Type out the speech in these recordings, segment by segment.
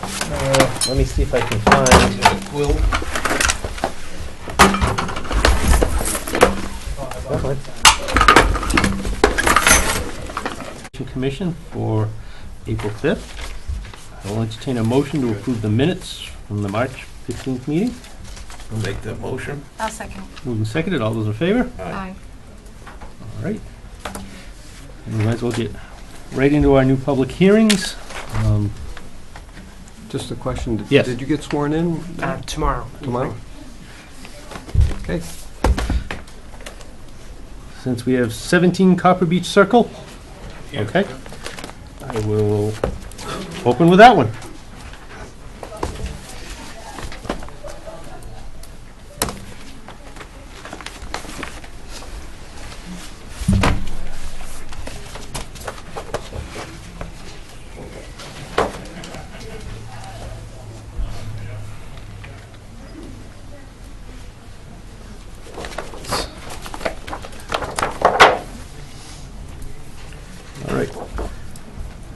Let me see if I can find. Will. Commission for April 5th. I will entertain a motion to approve the minutes from the March 15th meeting. I'll make that motion. I'll second. Moved and seconded. All those in favor? Aye. All right. And we might as well get right into our new public hearings. Just a question. Yes. Did you get sworn in? Tomorrow. Tomorrow? Okay. Since we have 17 Copper Beach Circle, Yeah. okay, I will open with that one.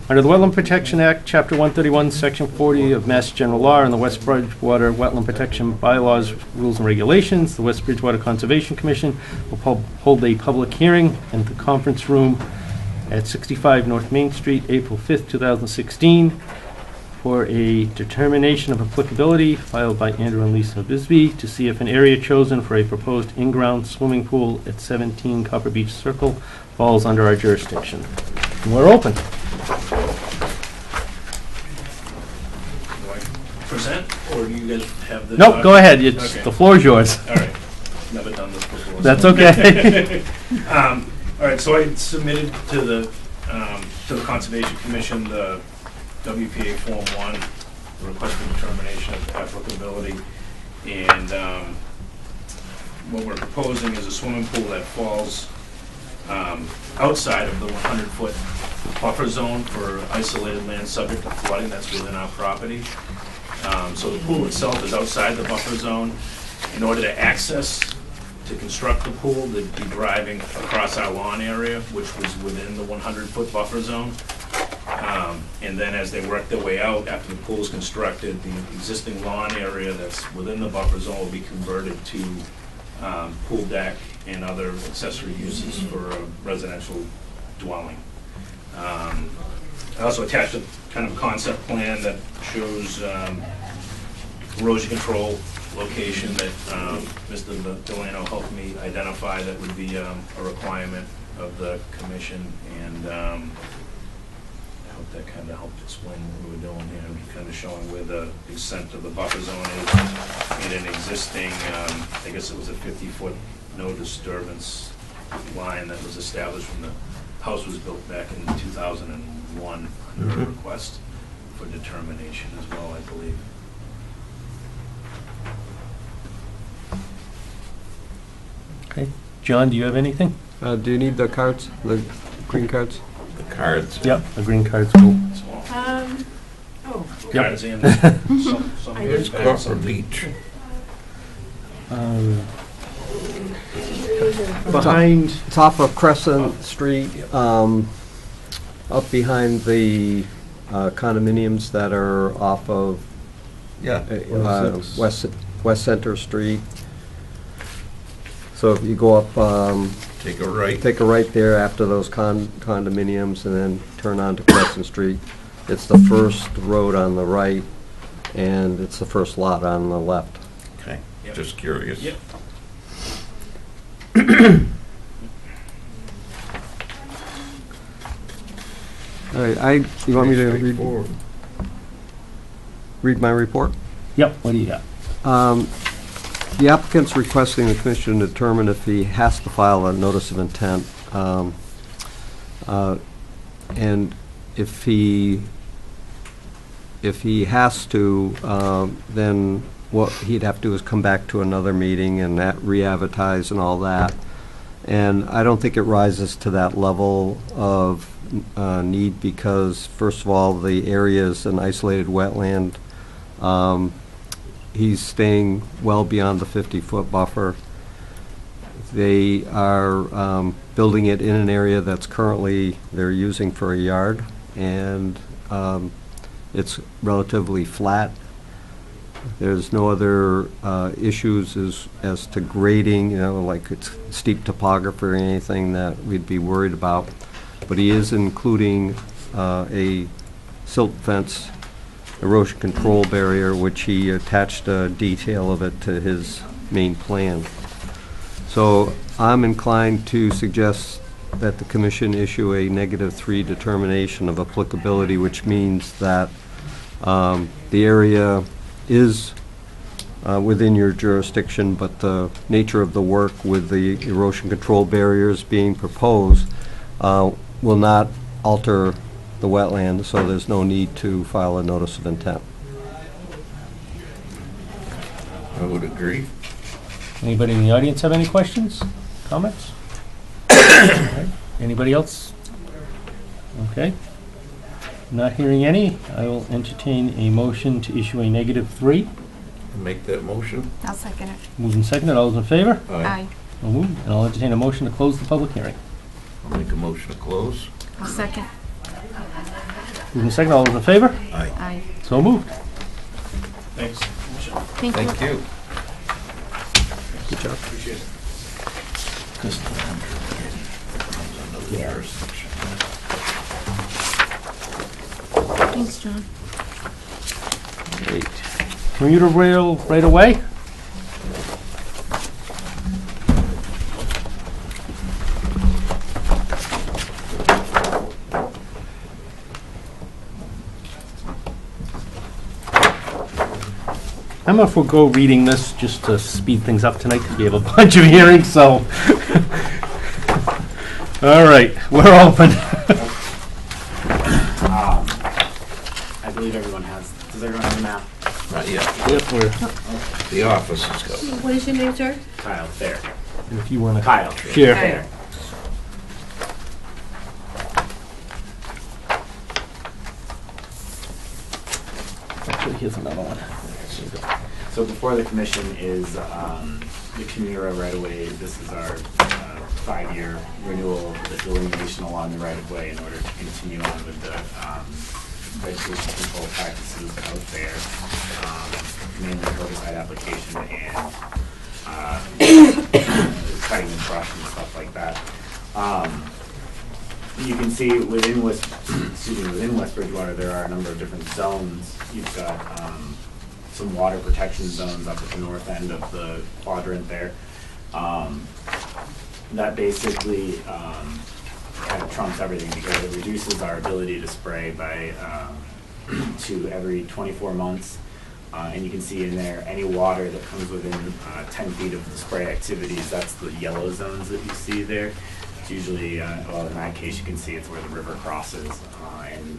Under the Wetland Protection Act, Chapter 131, Section 40 of Mass General Law and the West Bridgewater Wetland Protection Bylaws, Rules and Regulations, the West Bridgewater Conservation Commission will hold a public hearing in the conference room at 65 North Main Street, April 5th, 2016, for a determination of applicability filed by Andrew and Lisa Bisbee to see if an area chosen for a proposed in-ground swimming pool at 17 Copper Beach Circle falls under our jurisdiction. And we're open. Present, or do you guys have the... Nope, go ahead. It's, Okay. the floor is yours. All right. Never done this before. That's so. okay. All right, so I submitted to the Conservation Commission the WPA Form 1, the request for determination of applicability. And what we're proposing is a swimming pool that falls outside of the 100-foot buffer zone for isolated land subject to flooding that's within our property. So the pool itself is outside the buffer zone. In order to access, to construct the pool, they'd be driving across our lawn area, which was within the 100-foot buffer zone. And then as they work their way out, after the pool is constructed, the existing lawn area that's within the buffer zone will be converted to pool deck and other accessory uses for a residential dwelling. I also attached a kind of concept plan that shows erosion control location that Mr. Delano helped me identify that would be a requirement of the commission, and I hope that kind of helped explain what we're doing here, kind of showing where the extent of the buffer zone is in an existing, I guess it was a 50-foot no disturbance line that was established when the house was built back in 2001 under a request for determination as well, I believe. Okay. John, do you have anything? Do you need the cards, the green cards? The cards. Yep, the green card's cool. Oh. Yep. Cards and some Here's Copper Beach. Behind, Top of Crescent Street, up behind the condominiums that are off of Yeah. West Center Street. So if you go up, Take a right. take a right there after those condominiums and then turn onto Crescent Street. It's the first road on the right, and it's the first lot on the left. Okay. Yep. Just curious. Yep. All right, you want me to Straightforward. read my report? yep, what do you got? The applicant's requesting the commission to determine if he has to file a notice of intent. And if he has to, then what he'd have to do is come back to another meeting and that re-advertise and all that. And I don't think it rises to that level of need because, first of all, the area is an isolated wetland. He's staying well beyond the 50-foot buffer. They are building it in an area that's currently they're using for a yard, and It's relatively flat. There's no other issues as to grading, you know, like it's steep topography or anything that we'd be worried about. But he is including a silt fence, erosion control barrier, which he attached a detail of it to his main plan. So I'm inclined to suggest that the commission issue a -3 determination of applicability, which means that the area is within your jurisdiction, but the nature of the work with the erosion control barriers being proposed will not alter the wetland, so there's no need to file a notice of intent. I would agree. Anybody in the audience have any questions, comments? Okay. Anybody else? Okay. Not hearing any, I will entertain a motion to issue a -3. Make that motion. I'll second it. Moved and seconded, all those in favor? Aye. So moved. And I'll entertain a motion to close the public hearing. I'll make a motion to close. I'll second. Moved and seconded, all those in favor? Aye. Aye. So moved. Thanks. Thank you. Thank you. Good job. Appreciate it. Thanks, John. Great. Commuter rail right away? I'm gonna forego reading this just to speed things up tonight because we have a bunch of hearings, so. All right, we're open. I believe everyone has. Does everyone have a map? Not yet. Yep, we're, The office has got one. What is your name, sir? Kyle, there. if you wanna. Kyle. Share. There. Actually, here's another one. So before the commission is the Kimura right-of-way. This is our 5-year renewal of the delineation along the right-of-way in order to continue on with the vegetation control practices out there, mainly herbicide application and cutting and brush and stuff like that. You can see within West Bridgewater, there are a number of different zones. You've got some water protection zones up at the north end of the quadrant there. That basically kind of trumps everything because it reduces our ability to spray by to every 24 months. And you can see in there any water that comes within 10 feet of the spray activities. That's the yellow zones that you see there. It's usually, well, in that case, you can see it's where the river crosses, and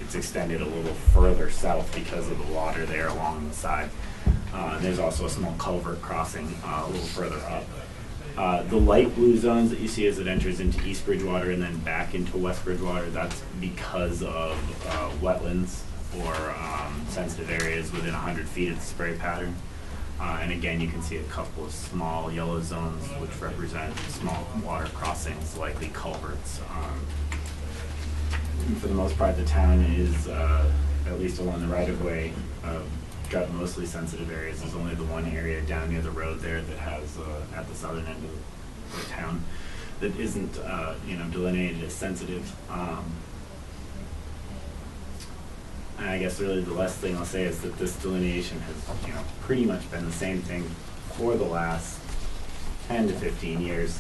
it's extended a little further south because of the water there along the side. And there's also a small culvert crossing a little further up. The light blue zones that you see as it enters into East Bridgewater and then back into West Bridgewater, that's because of wetlands or sensitive areas within 100 feet of the spray pattern. And again, you can see a couple of small yellow zones which represent small water crossings, likely culverts. For the most part, the town is, at least along the right-of-way, got mostly sensitive areas. There's only the one area down near the road there that has, at the southern end of the town, that isn't, delineated as sensitive. And I guess really the last thing I'll say is that this delineation has, pretty much been the same thing for the last 10 to 15 years.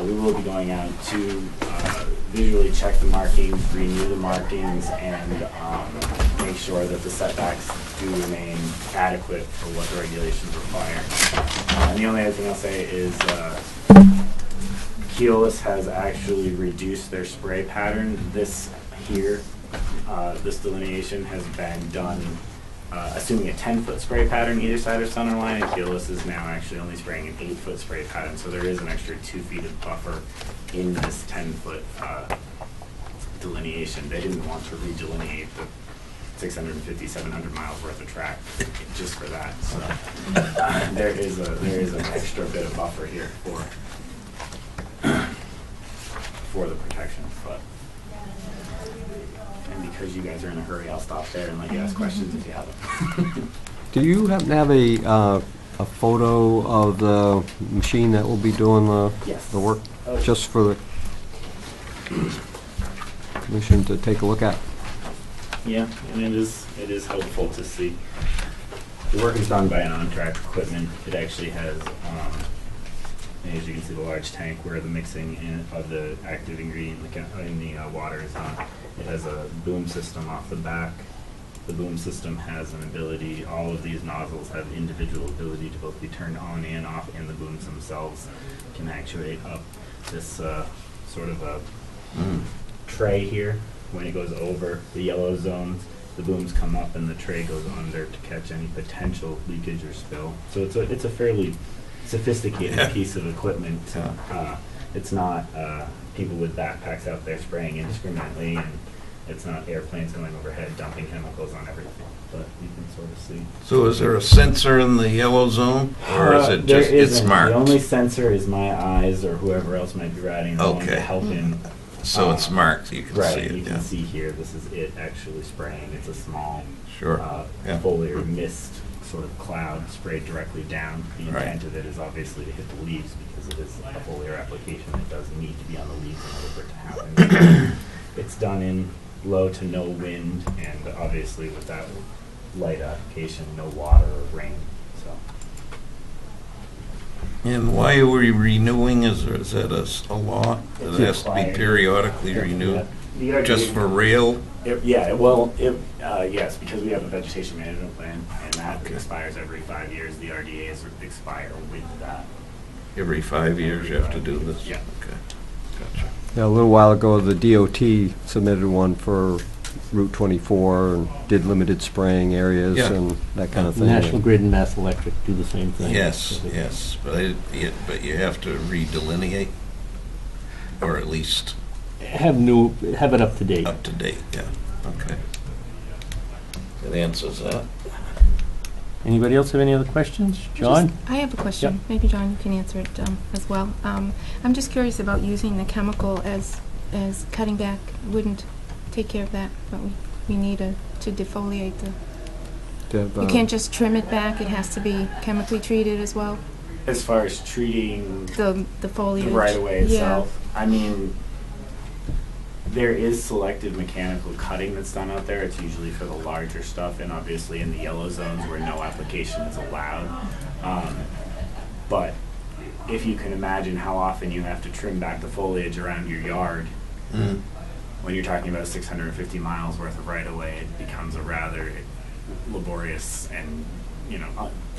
We will be going out to visually check the markings, renew the markings, and make sure that the setbacks do remain adequate for what the regulations require. And the only other thing I'll say is Keolis has actually reduced their spray pattern. This here, this delineation has been done assuming a 10-foot spray pattern either side of center line, and Keolis is now actually only spraying an 8-foot spray pattern, so there is an extra 2 feet of buffer in this 10-foot delineation. They didn't want to redelineate the 650, 700 miles worth of track just for that. So there is an extra bit of buffer here for the protection. But And because you guys are in a hurry, I'll stop there and let you ask questions if you have them. Do you happen to have a photo of the machine that will be doing Yes. the work? Oh. Just for the commission to take a look at? Yeah, and it is helpful to see. The work is done by an on-track equipment. It actually has, as you can see, the large tank where the mixing of the active ingredient in the water is on. It has a boom system off the back. The boom system has an ability, all of these nozzles have individual ability to both be turned on and off, and the booms themselves can actuate up this sort of a tray here. When it goes over the yellow zones, the booms come up and the tray goes under to catch any potential leakage or spill. So it's a fairly sophisticated piece of equipment. It's not people with backpacks out there spraying indiscriminately, and it's not airplanes going overhead dumping chemicals on everything, but you can sort of see. So is there a sensor in the yellow zone, or is it There just, it's isn't. marked? The only sensor is my eyes or whoever else might be riding the one to Okay. help in. So it's marked, you can see Right, it, you yeah. can see here, this is it actually spraying. It's a small Sure, yeah. foliar mist sort of cloud sprayed directly down. The Right. intent of it is obviously to hit the leaves because it is a foliar application. It does need to be on the leaves in order for it to happen. It's done in low to no wind, and obviously with that light application, no water or rain, so. And why are we renewing? Is that a law? It's It has to be required. periodically renewed? The RDA Just for rail? Yes, because we have a vegetation management plan, and that Okay. expires every 5 years. The RDAs expire with that. Every 5 years you have to do this? Yeah. Okay, gotcha. Yeah, a little while ago, the DOT submitted one for Route 24 and did limited spraying areas Yeah. and that kind of thing. National Grid and Mass Electric do the same thing. Yes, yes, but you have to redelineate, or at least Have it up to date. up to date, yeah, okay. That answers that. Anybody else have any other questions? John? I have a question. Maybe John, you can answer it as well. I'm just curious about using the chemical as cutting back wouldn't take care of that, but we need to defoliate you can't just trim it back, it has to be chemically treated as well, As far as treating the foliage. the right of way Yeah. itself, I mean, there is selective mechanical cutting that's done out there. It's usually for the larger stuff, and obviously in the yellow zones where no application is allowed. But if you can imagine how often you have to trim back the foliage around your yard, when you're talking about 650 miles worth of right of way, it becomes a rather laborious and,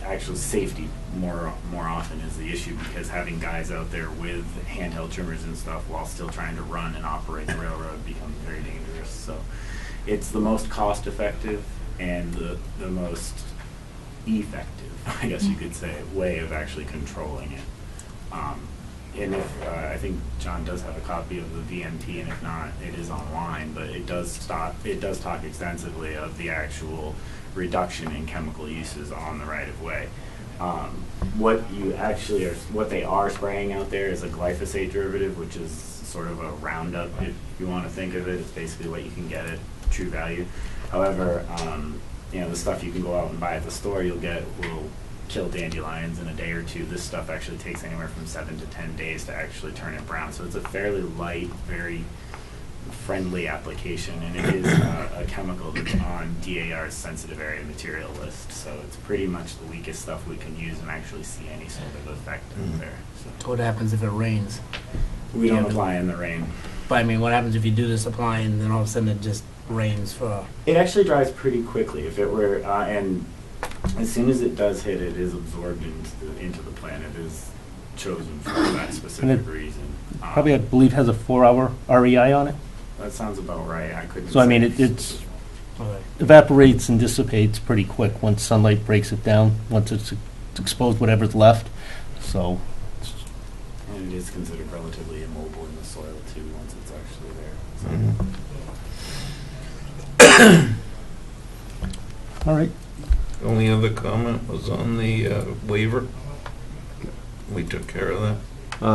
actual safety more often is the issue, because having guys out there with handheld trimmers and stuff while still trying to run and operate the railroad becomes very dangerous. So it's the most cost effective and the most effective, I guess you could say, way of actually controlling it. And if, I think John does have a copy of the VMT, and if not, it is online, but it does talk extensively of the actual reduction in chemical uses on the right of way. What they are spraying out there is a glyphosate derivative, which is sort of a Roundup, if you want to think of it. It's basically what you can get at true value. However, the stuff you can go out and buy at the store, will kill dandelions in a day or two. This stuff actually takes anywhere from 7 to 10 days to actually turn it brown. So it's a fairly light, very friendly application, and it is a chemical that's on DAR's sensitive area material list. So it's pretty much the weakest stuff we can use and actually see any sort of effect out there. So What happens if it rains? we don't apply in the rain. But I mean, what happens if you do this applying and then all of a sudden it just rains for? It actually dries pretty quickly. If it were, and as soon as it does hit, it is absorbed into the plant. It is chosen for that specific reason. Probably, I believe, has a 4-hour REI on it. That sounds about right. I couldn't. So, I mean, say. it's evaporates and dissipates pretty quick once sunlight breaks it down, once it's exposed whatever's left. So, And it is considered relatively immobile in the soil too, once it's actually there. So. all right. Only other comment was on the waiver. We took care of that.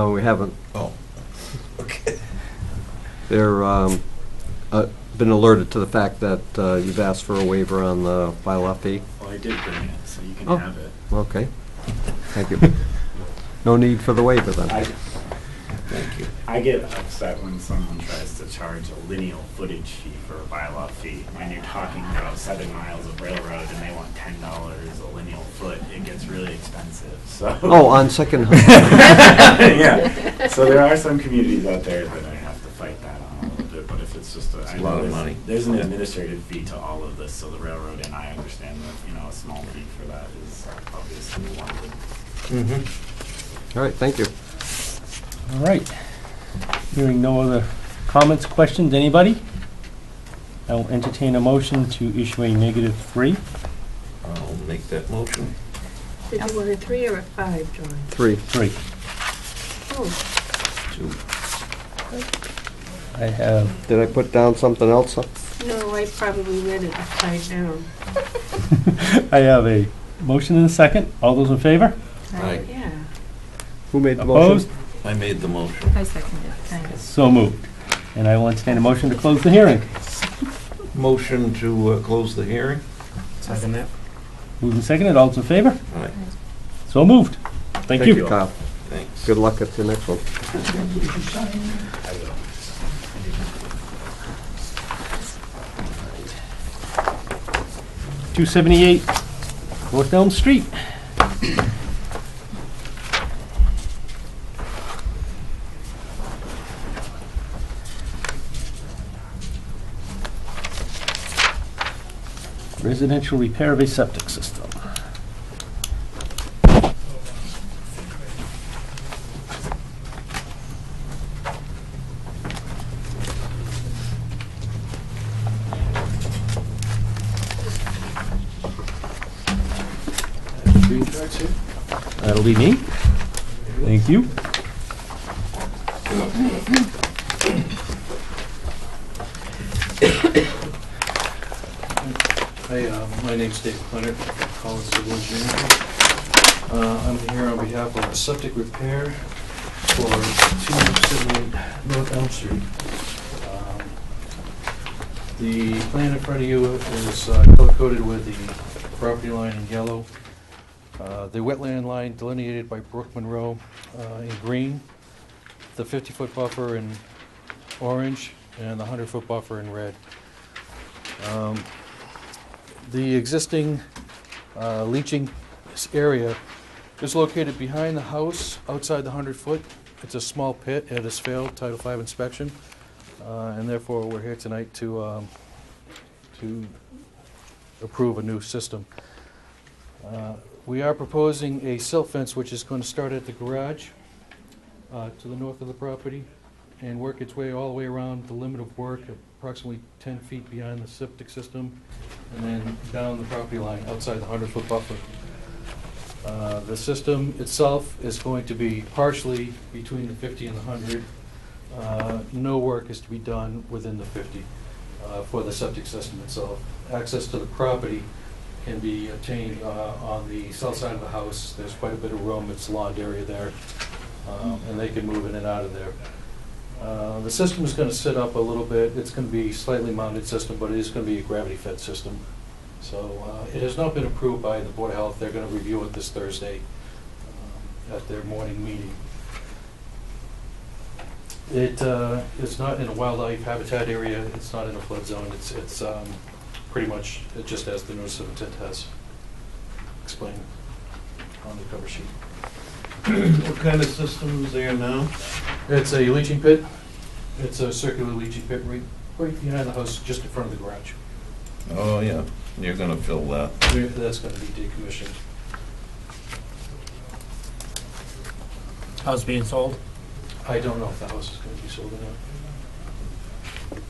We haven't. Oh, okay. There, been alerted to the fact that you've asked for a waiver on the bylaw fee. Well, I did bring it, so you can Oh. have it. Okay, thank you. No need for the waiver then. Thank you. I get upset when someone tries to charge a lineal footage fee for a bylaw fee. When you're talking about 7 miles of railroad and they want $10 a lineal foot, it gets really expensive, so. Oh, on second, Yeah, so there are some communities out there that I have to fight that on a little bit, but if it's just It's I a know lot of there's- money. There's an Yeah. administrative fee to all of this, so the railroad, and I understand that, a small fee for that is obviously warranted. all right, thank you. All right. Hearing no other comments, questions, anybody? I will entertain a motion to issue a -3. I'll make that motion. Did you want a 3 or a 5, John? 3. 3. Oh, 2. I have, Did I put down something else? no, I probably read it upside down. I have a motion and a second. All those in favor? Aye. Yeah. Who made the motion? Opposed? I made the motion. I second it, kind of. So moved. And I will entertain a motion to close the hearing. Motion to close the hearing? Second that. Moved and seconded. All those in favor? Aye. So moved. Thank you. Kyle. Thanks. Good luck at the next one. I will. 278 North Elm Street. Residential repair of a septic system. That'll be me. Thank you. Hi, my name's Dave Leonard, Collins Civil Engineering. I'm here on behalf of Septic Repair for 278 North Elm Street. The plan in front of you is color-coded with the property line in yellow, the wetland line delineated by Brook Monroe in green, the 50-foot buffer in orange, and the 100-foot buffer in red. The existing leaching area is located behind the house, outside the 100-foot. It's a small pit. It has failed Title V inspection, and therefore we're here tonight to approve a new system. We are proposing a silt fence which is going to start at the garage to the north of the property and work its way all the way around the limit of work, approximately 10 feet beyond the septic system, and then down the property line outside the 100-foot buffer. The system itself is going to be partially between the 50 and the 100. No work is to be done within the 50 for the septic system itself. Access to the property can be obtained on the south side of the house. There's quite a bit of room. It's a lawned area there, and they can move in and out of there. The system is going to sit up a little bit. It's going to be a slightly mounted system, but it is going to be a gravity-fed system. So it has not been approved by the Board of Health. They're going to review it this Thursday at their morning meeting. It's not in a wildlife habitat area. It's not in a flood zone. It's pretty much just as the notice of intent has explained on the cover sheet. What kind of system is there now? It's a leaching pit. It's a circular leaching pit right behind the house, just in front of the garage. Oh, yeah. You're gonna fill that. That's going to be decommissioned. House being sold? I don't know if the house is going to be sold or not.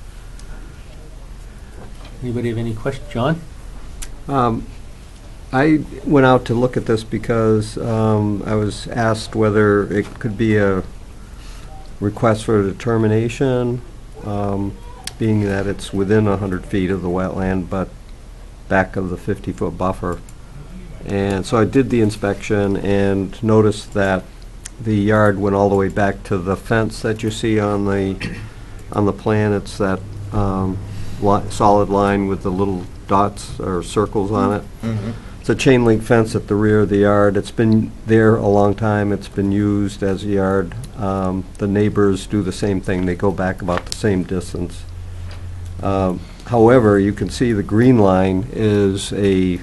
Anybody have any questions? John? I went out to look at this because I was asked whether it could be a request for a determination, being that it's within 100 feet of the wetland, but back of the 50-foot buffer. And so I did the inspection and noticed that the yard went all the way back to the fence that you see on the plan. It's that solid line with the little dots or circles on it. Mhm. It's a chain link fence at the rear of the yard. It's been there a long time. It's been used as a yard. The neighbors do the same thing. They go back about the same distance. However, you can see the green line is a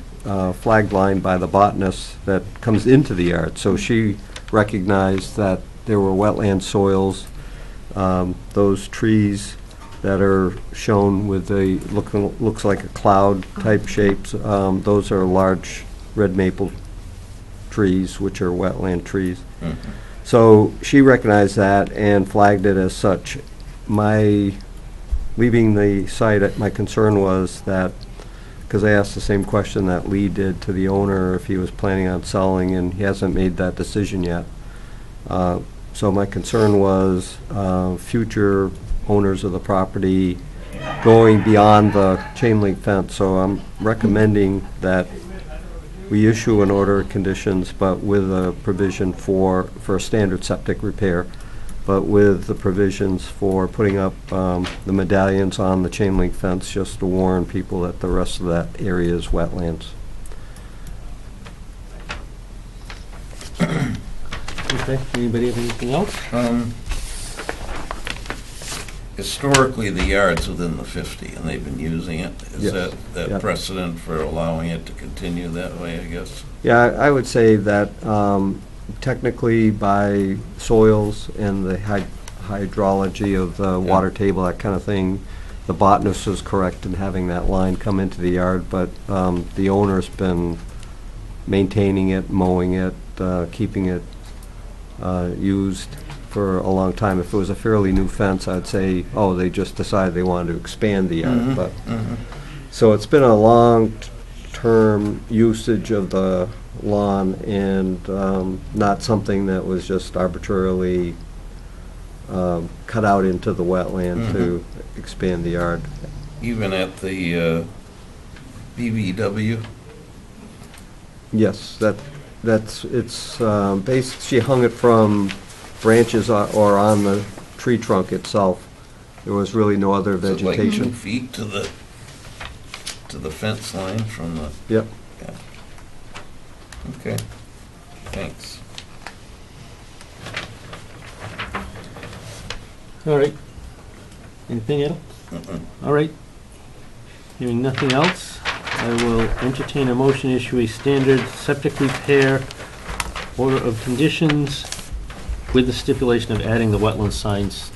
flagged line by the botanist that comes into the yard. So she recognized that there were wetland soils. Those trees that are shown with the, looks like a cloud type shapes, those are large red maple trees, which are wetland trees. Mhm. So she recognized that and flagged it as such. Leaving the site, my concern was that, because I asked the same question that Lee did to the owner if he was planning on selling, and he hasn't made that decision yet. So my concern was future owners of the property going beyond the chain link fence. So I'm recommending that we issue an order of conditions, but with a provision for a standard septic repair, but with the provisions for putting up the medallions on the chain link fence, just to warn people that the rest of that area is wetlands. Okay, anybody have anything else? Historically, the yard's within the 50, and they've been using it. Is Yes. that Yeah. precedent for allowing it to continue that way, I guess? Yeah, I would say that technically by soils and the hydrology of the water table, that kind of thing, the botanist was correct in having that line come into the yard, but the owner's been maintaining it, mowing it, keeping it used for a long time. If it was a fairly new fence, I'd say, oh, they just decided they wanted to expand the yard. Mhm, But mhm. so it's been a long-term usage of the lawn, and not something that was just arbitrarily cut out into the wetland to expand the yard. Even at the BVW? Yes, it's based, she hung it from branches or on the tree trunk itself. There was really no other Is it like 2 vegetation. feet to the fence line from the, Yep. yeah. Okay, thanks. All right. Anything else? Mm-mm. All right. Hearing nothing else, I will entertain a motion to issue a standard septic repair order of conditions with the stipulation of adding the wetland signs.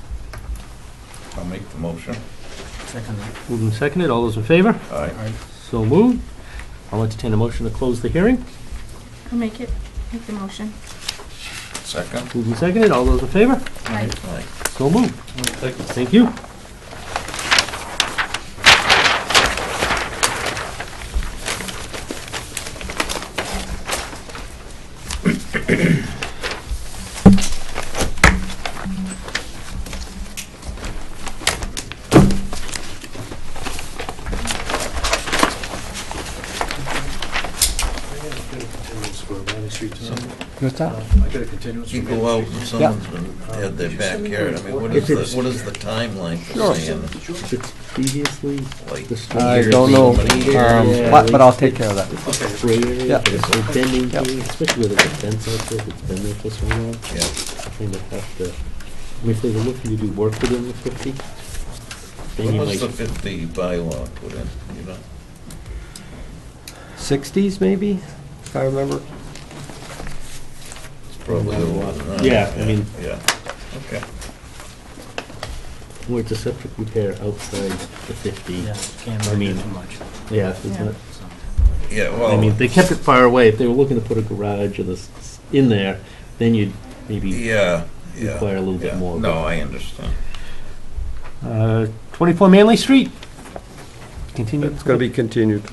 I'll make the motion. Second. Moved and seconded. All those in favor? Aye. So moved. I'll entertain a motion to close the hearing. I'll make the motion. Second? Moved and seconded. All those in favor? Aye. Aye. So moved. Thank you. What's that? I got a continuance. You go out and someone's been, had their backyard, I mean, what If is it's- the timeline for Sure. saying? If it's previously Like, the I years, don't know, many years? but I'll take care of that. gray area, Yeah. but it's a bending Yep. thing, especially with a fence like this, it's been there for so long. Yeah. I kind of have to, I mean, if they were looking to do work within the 50, then When you was might. the 50 bylaw put in, you know? 60s maybe, if I remember. It's probably a lot. Yeah, I mean- Yeah, okay. Where it's a septic repair outside the 50. Yeah, can't I really mean- do too much. Yeah, it's Yeah. not, So, Yeah, I well, mean, they kept it far away. If they were looking to put a garage or this in there, then you'd maybe, yeah, yeah. require a little bit yeah. more, No, but- I understand. 24 Manley Street. Continue. It's going to be continued.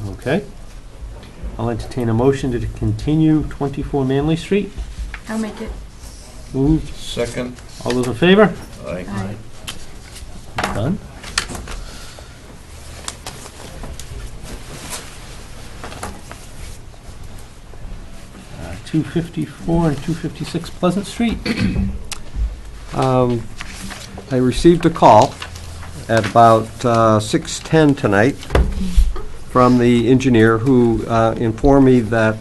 Okay. I'll entertain a motion to continue 24 Manley Street. I'll make it. Moved. Second, All those in favor? aye. Aye. Done. Uh, 254 and 256 Pleasant Street. I received a call at about 6:10 tonight from the engineer who informed me that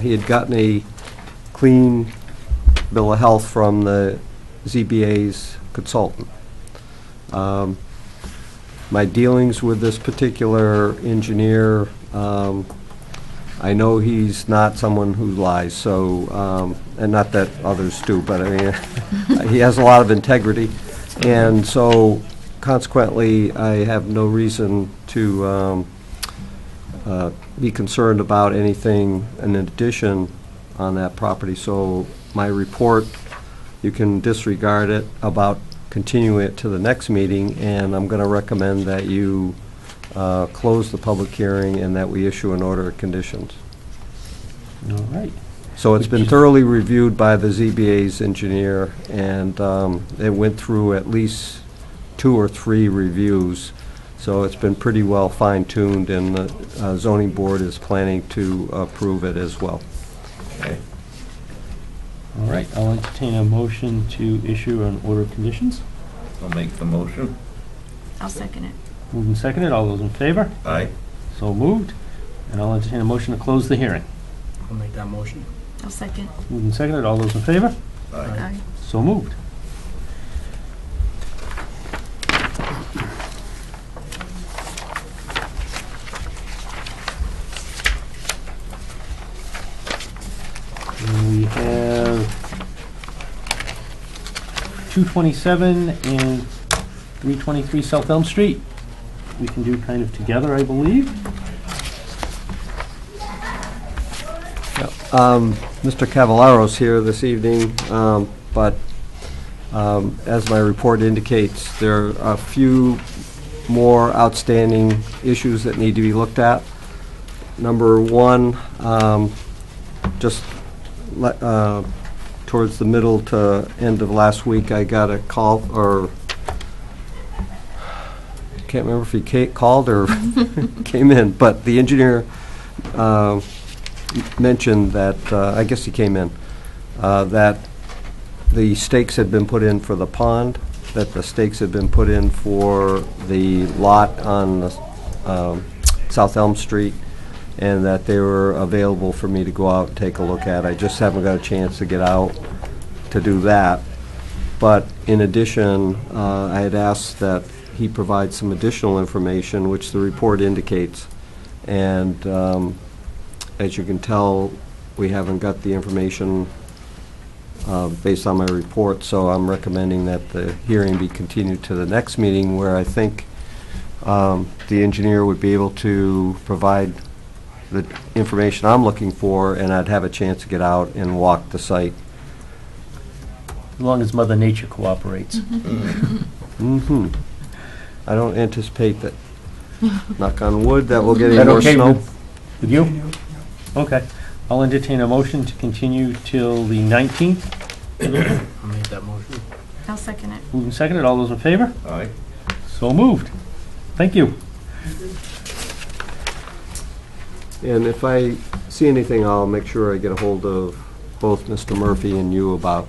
he had gotten a clean bill of health from the ZBA's consultant. My dealings with this particular engineer, I know he's not someone who lies, so, and not that others do, but I mean, he has a lot of integrity, and so consequently, I have no reason to be concerned about anything in addition on that property. So my report, you can disregard it about continuing it to the next meeting, and I'm going to recommend that you close the public hearing and that we issue an order of conditions. All right. So it's been thoroughly reviewed by the ZBA's engineer, and it went through at least 2 or 3 reviews. So it's been pretty well fine-tuned, and the zoning board is planning to approve it as well. Okay. All right, I'll entertain a motion to issue an order of conditions. I'll make the motion. I'll second it. Moved and seconded, all those in favor? Aye. So moved. And I'll entertain a motion to close the hearing. I'll make that motion. I'll second. Moved and seconded, all those in favor? Aye. So moved. And we have 227 and 323 South Elm Street. We can do kind of together, I believe. Mr. Cavallaro's here this evening, but as my report indicates, there are a few more outstanding issues that need to be looked at. Number one, just towards the middle to end of last week, I got a call, or can't remember if he called or came in, but the engineer mentioned that, I guess he came in, that the stakes had been put in for the pond, that the stakes had been put in for the lot on the, South Elm Street, and that they were available for me to go out and take a look at. I just haven't got a chance to get out to do that. But in addition, I had asked that he provide some additional information, which the report indicates. And as you can tell, we haven't got the information based on my report, so I'm recommending that the hearing be continued to the next meeting, where I think the engineer would be able to provide the information I'm looking for, and I'd have a chance to get out and walk the site. As long as Mother Nature cooperates. Mm-hmm. I don't anticipate that, knock on wood, that we'll get Is any that more okay snow. with you? Okay. I'll entertain a motion to continue till the 19th. I'll make that motion. I'll second it. Moved and seconded, all those in favor? Aye. So moved. Thank you. And if I see anything, I'll make sure I get a hold of both Mr. Murphy and you about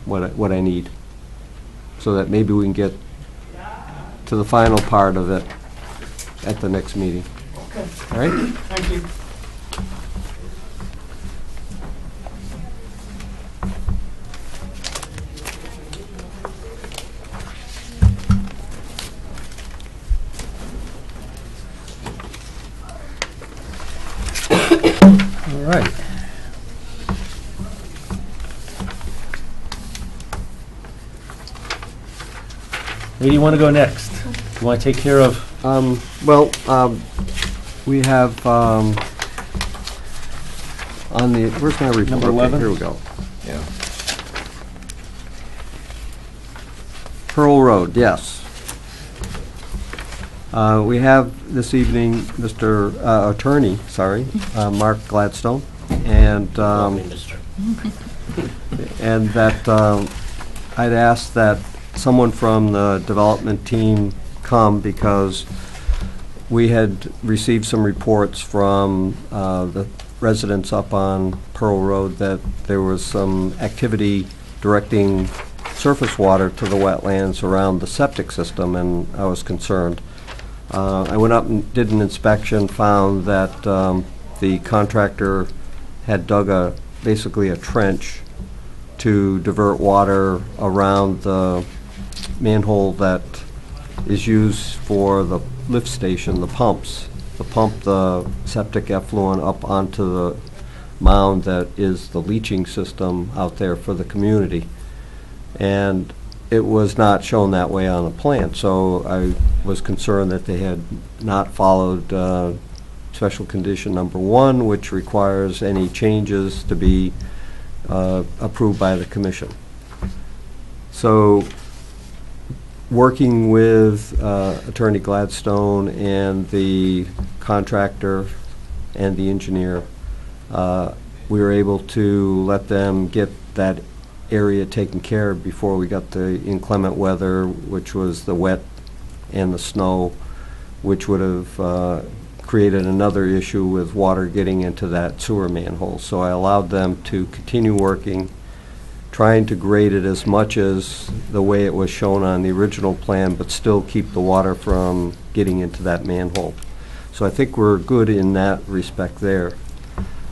what I need, so that maybe we can get to the final part of it at the next meeting. Okay, All right? thank you. All right. Where do you want to go next? You want to take care of, We have, on the, where's my report? Number Okay, 11? Here we go. Yeah. Pearl Road, yes. We have this evening Mr. Attorney, Mark Gladstone, and and that I'd asked that someone from the development team come, because we had received some reports from the residents up on Pearl Road that there was some activity directing surface water to the wetlands around the septic system, and I was concerned. I went up and did an inspection, found that the contractor had dug basically a trench to divert water around the manhole that is used for the lift station, the pumps. To pump the septic effluent up onto the mound that is the leaching system out there for the community. And it was not shown that way on the plan, so I was concerned that they had not followed special condition number 1, which requires any changes to be approved by the commission. So, working with Attorney Gladstone and the contractor and the engineer, we were able to let them get that area taken care of before we got the inclement weather, which was the wet and the snow, which would have created another issue with water getting into that sewer manhole. So I allowed them to continue working, trying to grade it as much as the way it was shown on the original plan, but still keep the water from getting into that manhole. So I think we're good in that respect there.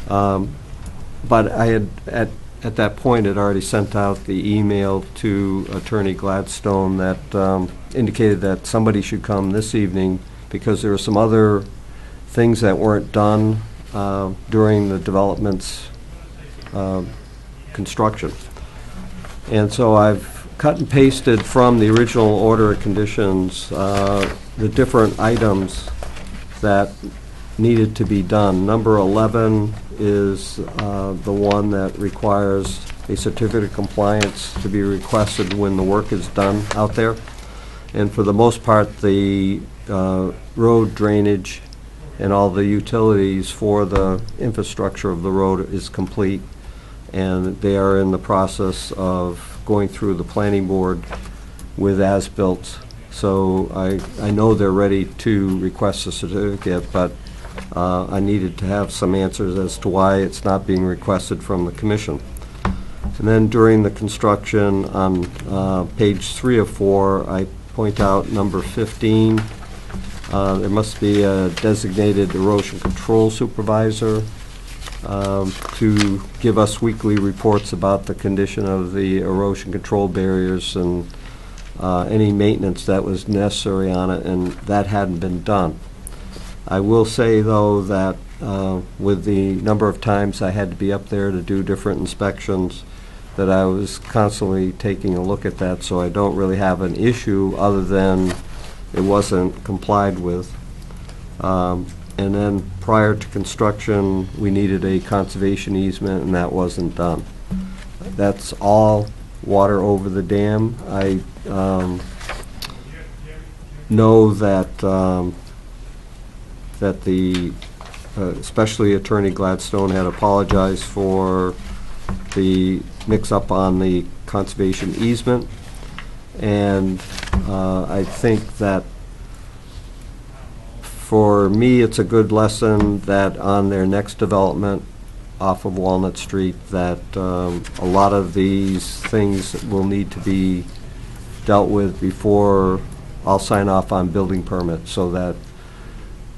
But I had, at that point, had already sent out the email to Attorney Gladstone that indicated that somebody should come this evening because there were some other things that weren't done during the development's construction. And so I've cut and pasted from the original order of conditions the different items that needed to be done. Number 11 is the one that requires a certificate of compliance to be requested when the work is done out there. And for the most part, the road drainage and all the utilities for the infrastructure of the road is complete, and they are in the process of going through the planning board with as-built. So I know they're ready to request a certificate, but I needed to have some answers as to why it's not being requested from the commission. And then during the construction on page 3 of 4, I point out number 15. There must be a designated erosion control supervisor to give us weekly reports about the condition of the erosion control barriers and any maintenance that was necessary on it, and that hadn't been done. I will say, though, that with the number of times I had to be up there to do different inspections, that I was constantly taking a look at that, so I don't really have an issue other than it wasn't complied with. And then prior to construction, we needed a conservation easement, and that wasn't done. That's all water over the dam. I know that that the especially Attorney Gladstone had apologized for the mix-up on the conservation easement, and I think that for me it's a good lesson that on their next development off of Walnut Street that a lot of these things will need to be dealt with before I'll sign off on building permits, so that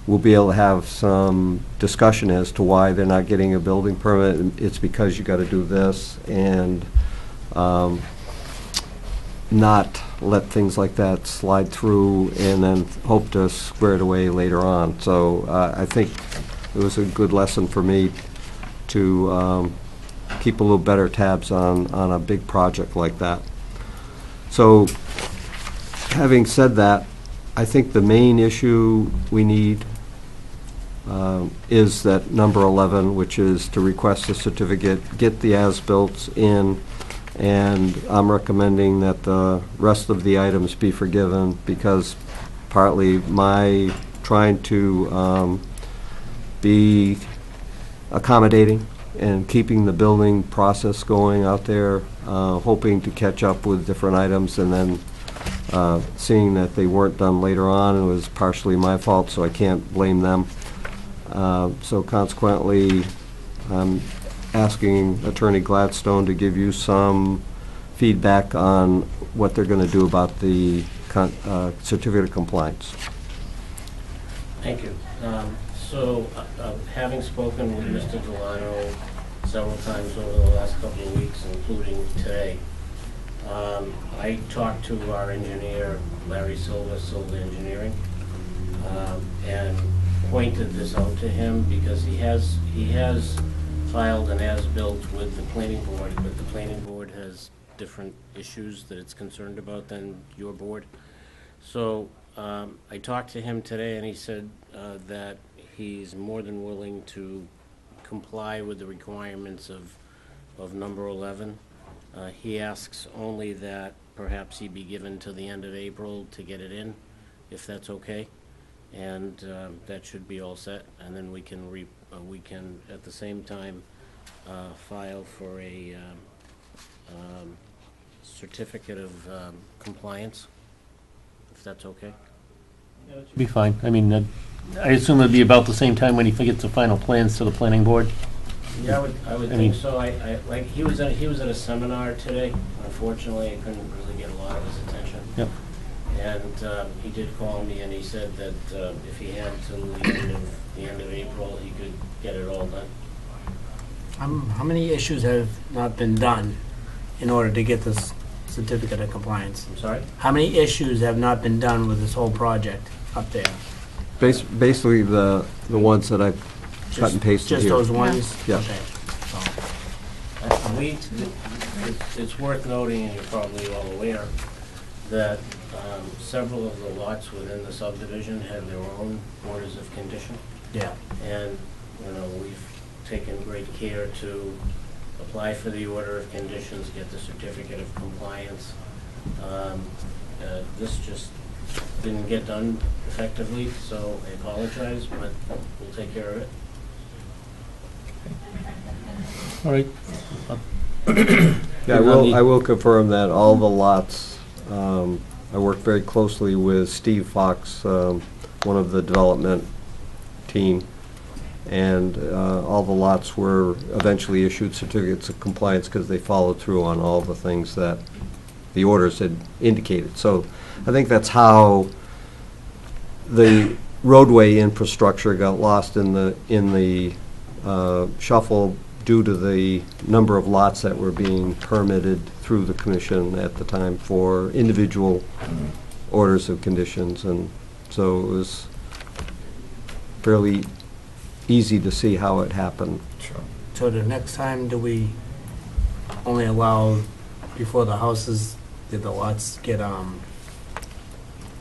we'll be able to have some discussion as to why they're not getting a building permit. It's because you got to do this, and not let things like that slide through and then hope to square it away later on. So I think it was a good lesson for me to keep a little better tabs on a big project like that. So having said that, I think the main issue we need is that number 11, which is to request a certificate, get the as-built in, and I'm recommending that the rest of the items be forgiven because partly my trying to be accommodating and keeping the building process going out there, hoping to catch up with different items, and then seeing that they weren't done later on. It was partially my fault, so I can't blame them. So consequently, I'm asking Attorney Gladstone to give you some feedback on what they're going to do about the certificate of compliance. Thank you. Having spoken with Mr. Delano several times over the last couple of weeks, including today, I talked to our engineer, Larry Silva, Silva Engineering, and pointed this out to him because he has filed an as-built with the planning board, but the planning board has different issues that it's concerned about than your board. So I talked to him today, and he said that he's more than willing to comply with the requirements of number 11. He asks only that perhaps he be given to the end of April to get it in, if that's okay. And that should be all set, and then we can at the same time file for a certificate of compliance, if that's okay. Be fine. I mean, I assume it'd be about the same time when he gets the final plans to the planning board. Yeah, I would I think mean- so. Like he was at a seminar today. Unfortunately, I couldn't really get a lot of his attention. Yep. And he did call me, and he said that if he had till the end of April, he could get it all done. How many issues have not been done in order to get this certificate of compliance? I'm sorry? How many issues have not been done with this whole project up there? Basically, the ones that I've cut and pasted Just here. those ones? Yeah. Okay. So, It's worth noting, and you're probably all aware, that several of the lots within the subdivision have their own orders of condition. yeah. And, we've taken great care to apply for the order of conditions, get the certificate of compliance. This just didn't get done effectively, so I apologize, but we'll take care of it. All right. Yeah, I will confirm that all the lots, I worked very closely with Steve Fox, one of the development team, and all the lots were eventually issued certificates of compliance because they followed through on all the things that the orders had indicated. So I think that's how the roadway infrastructure got lost in the shuffle due to the number of lots that were being permitted through the commission at the time for individual orders of conditions, and so it was fairly easy to see how it happened. So the next time, do we only allow before the houses, did the lots get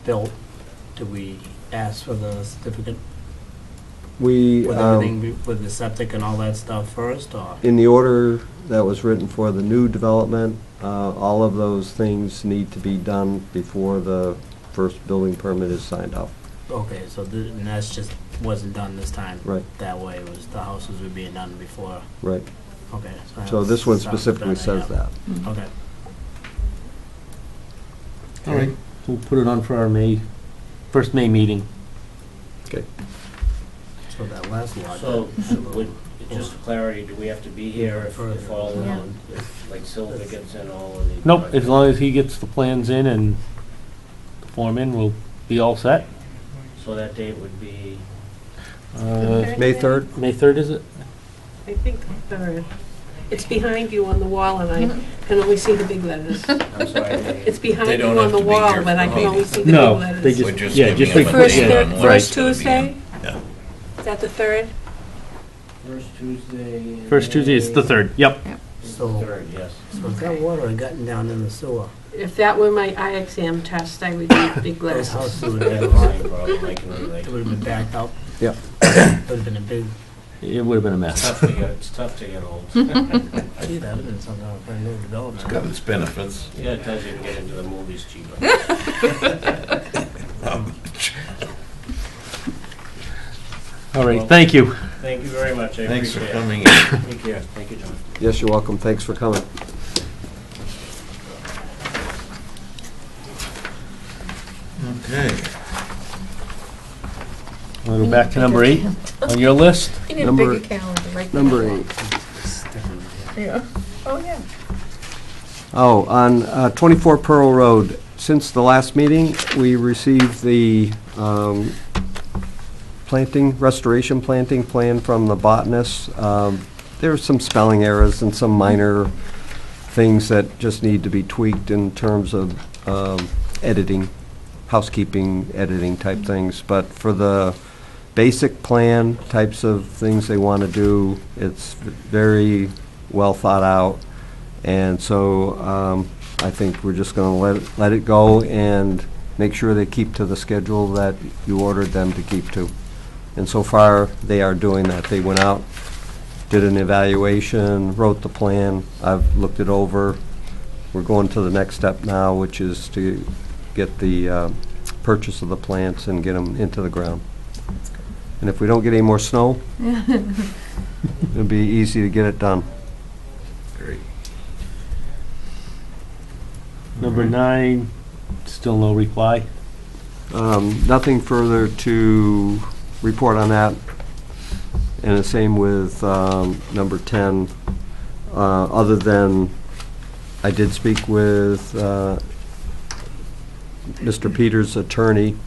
built? Do we ask for the certificate We, with everything, with the septic and all that stuff first, or? in the order that was written for the new development, all of those things need to be done before the first building permit is signed off. Okay, so and that's just wasn't done this time? Right. That way, it was, the houses were being done before? Right. Okay. So this one sounds specifically better, says yeah. that. Okay. All right. We'll put it on for our first May meeting. Okay. So that last lot. So, just for clarity, do we have to be here if all, Yeah. if like Silva gets in all of the? Nope, as long as he gets the plans in and the form in, we'll be all set. So that date would be, May 3rd? May 3rd, is it? I think third. It's behind you on the wall, and I can only see the big letters. I'm sorry. It's behind They you don't on have the to be wall, here but I for can the only meeting. see the big No, letters. they just, We're just yeah, giving just them like, a First, date yeah, on when first it's gonna be Tuesday? in. Yeah. Is that the third? first Tuesday. in First Tuesday is the May. 3rd, yep. So, Third, yes. so if that water had gotten down in the sewer, If that were my eye exam test, I would need big those glasses. houses would I have have, the same problem, I can relate. it would have been backed up. Yeah. It would have been a big, It would have been a mess. It's tough to get old. gee, that would have been some kind of a new It's development. got its benefits. Yeah, it tells you to get into the movies cheaper. All right, thank you. Thank you very much, I Thanks for appreciate it. coming in. Take care, thank you, John. Yes, you're welcome. Thanks for coming. Okay. Want to go back to number 8 on your list? You need a Number- bigger calendar, right? Number 8. Yeah. Oh, yeah. Oh, on 24 Pearl Road, since the last meeting, we received the restoration planting plan from the botanist. There are some spelling errors and some minor things that just need to be tweaked in terms of editing, housekeeping, editing type things. But for the basic plan types of things they want to do, it's very well thought out. And so I think we're just going to let it go and make sure they keep to the schedule that you ordered them to keep to. And so far, they are doing that. They went out, did an evaluation, wrote the plan. I've looked it over. We're going to the next step now, which is to get the purchase of the plants and get them into the ground. And if we don't get any more snow, it'll be easy to get it done. Great. Number 9, still no reply. Nothing further to report on that. And the same with number 10, other than I did speak with Mr. Peters' attorney.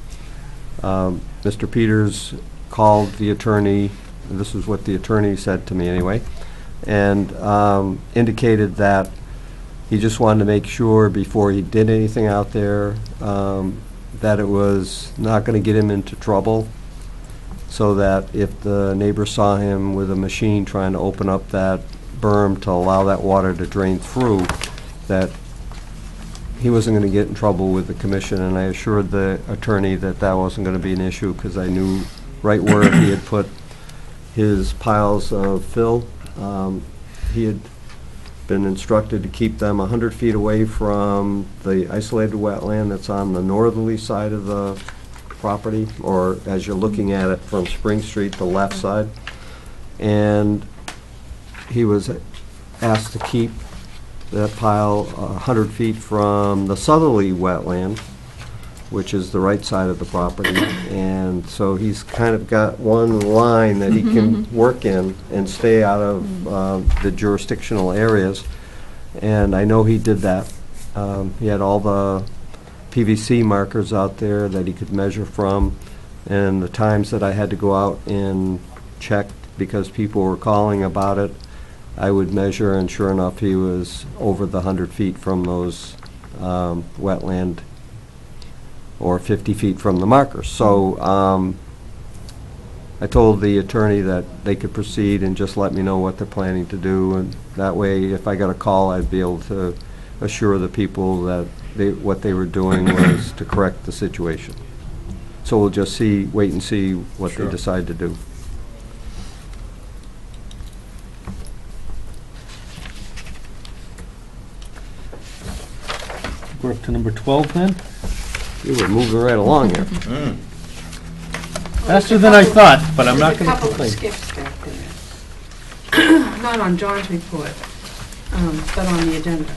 Mr. Peters called the attorney, this is what the attorney said to me anyway, and indicated that he just wanted to make sure before he did anything out there that it was not going to get him into trouble, so that if the neighbor saw him with a machine trying to open up that berm to allow that water to drain through, that he wasn't going to get in trouble with the commission. And I assured the attorney that that wasn't going to be an issue, because I knew right where he had put his piles of fill. He had been instructed to keep them 100 feet away from the isolated wetland that's on the northerly side of the property, or as you're looking at it from Spring Street, the left side. And he was asked to keep that pile 100 feet from the southerly wetland, which is the right side of the property. And so he's kind of got one line that he can work in and stay out of the jurisdictional areas. And I know he did that. He had all the PVC markers out there that he could measure from, and the times that I had to go out and check because people were calling about it, I would measure, and sure enough, he was over the 100 feet from those wetland, or 50 feet from the markers. So I told the attorney that they could proceed and just let me know what they're planning to do, and that way, if I got a call, I'd be able to assure the people that what they were doing was to correct the situation. So we'll just wait and see what they decide to do. We're up to number 12 then? You were moving right along here. Faster than I thought, but I'm not going to There's a couple of complain. skips back there. Not on John's report, but on the agenda.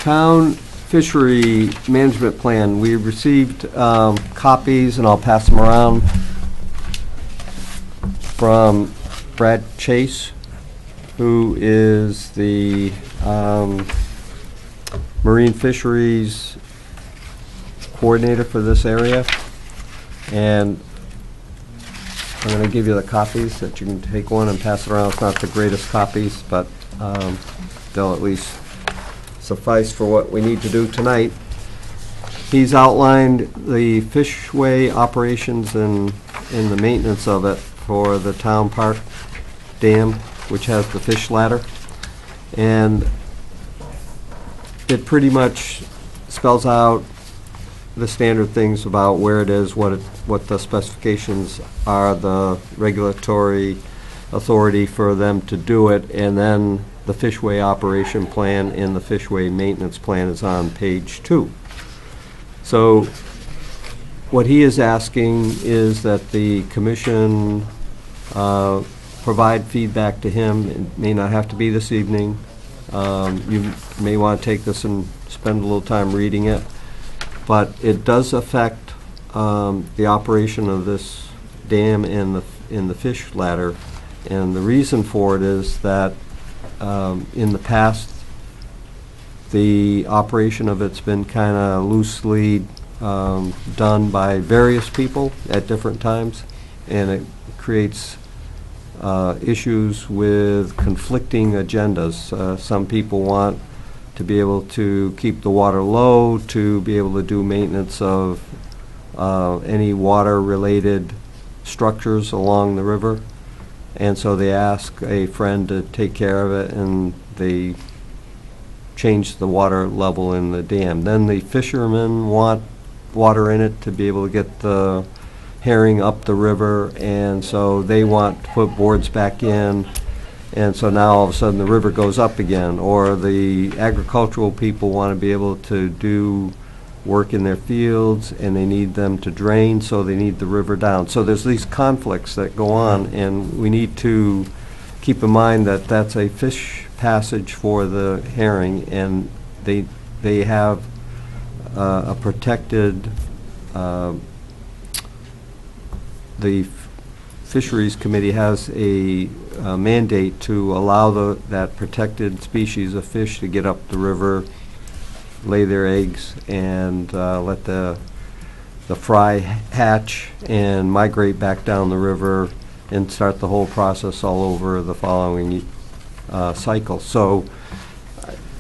Town Fishery Management Plan. We received copies, and I'll pass them around, from Brad Chase, who is the Marine Fisheries Coordinator for this area. And I'm going to give you the copies that you can take one and pass it around. It's not the greatest copies, but they'll at least suffice for what we need to do tonight. He's outlined the fishway operations and the maintenance of it for the Town Park Dam, which has the fish ladder. And it pretty much spells out the standard things about where it is, what the specifications are, the regulatory authority for them to do it, and then the fishway operation plan and the fishway maintenance plan is on page 2. So what he is asking is that the commission provide feedback to him. It may not have to be this evening. You may want to take this and spend a little time reading it, but it does affect the operation of this dam and the fish ladder. And the reason for it is that in the past, the operation of it's been kind of loosely done by various people at different times, and it creates issues with conflicting agendas. Some people want to be able to keep the water low, to be able to do maintenance of any water-related structures along the river, and so they ask a friend to take care of it, and they change the water level in the dam. Then the fishermen want water in it to be able to get the herring up the river, and so they want to put boards back in, and so now all of a sudden the river goes up again. Or the agricultural people want to be able to do work in their fields, and they need them to drain, so they need the river down. So there's these conflicts that go on, and we need to keep in mind that that's a fish passage for the herring, and they have a protected, the Fisheries Committee has a mandate to allow that protected species of fish to get up the river, lay their eggs, and let the fry hatch and migrate back down the river and start the whole process all over the following cycle. So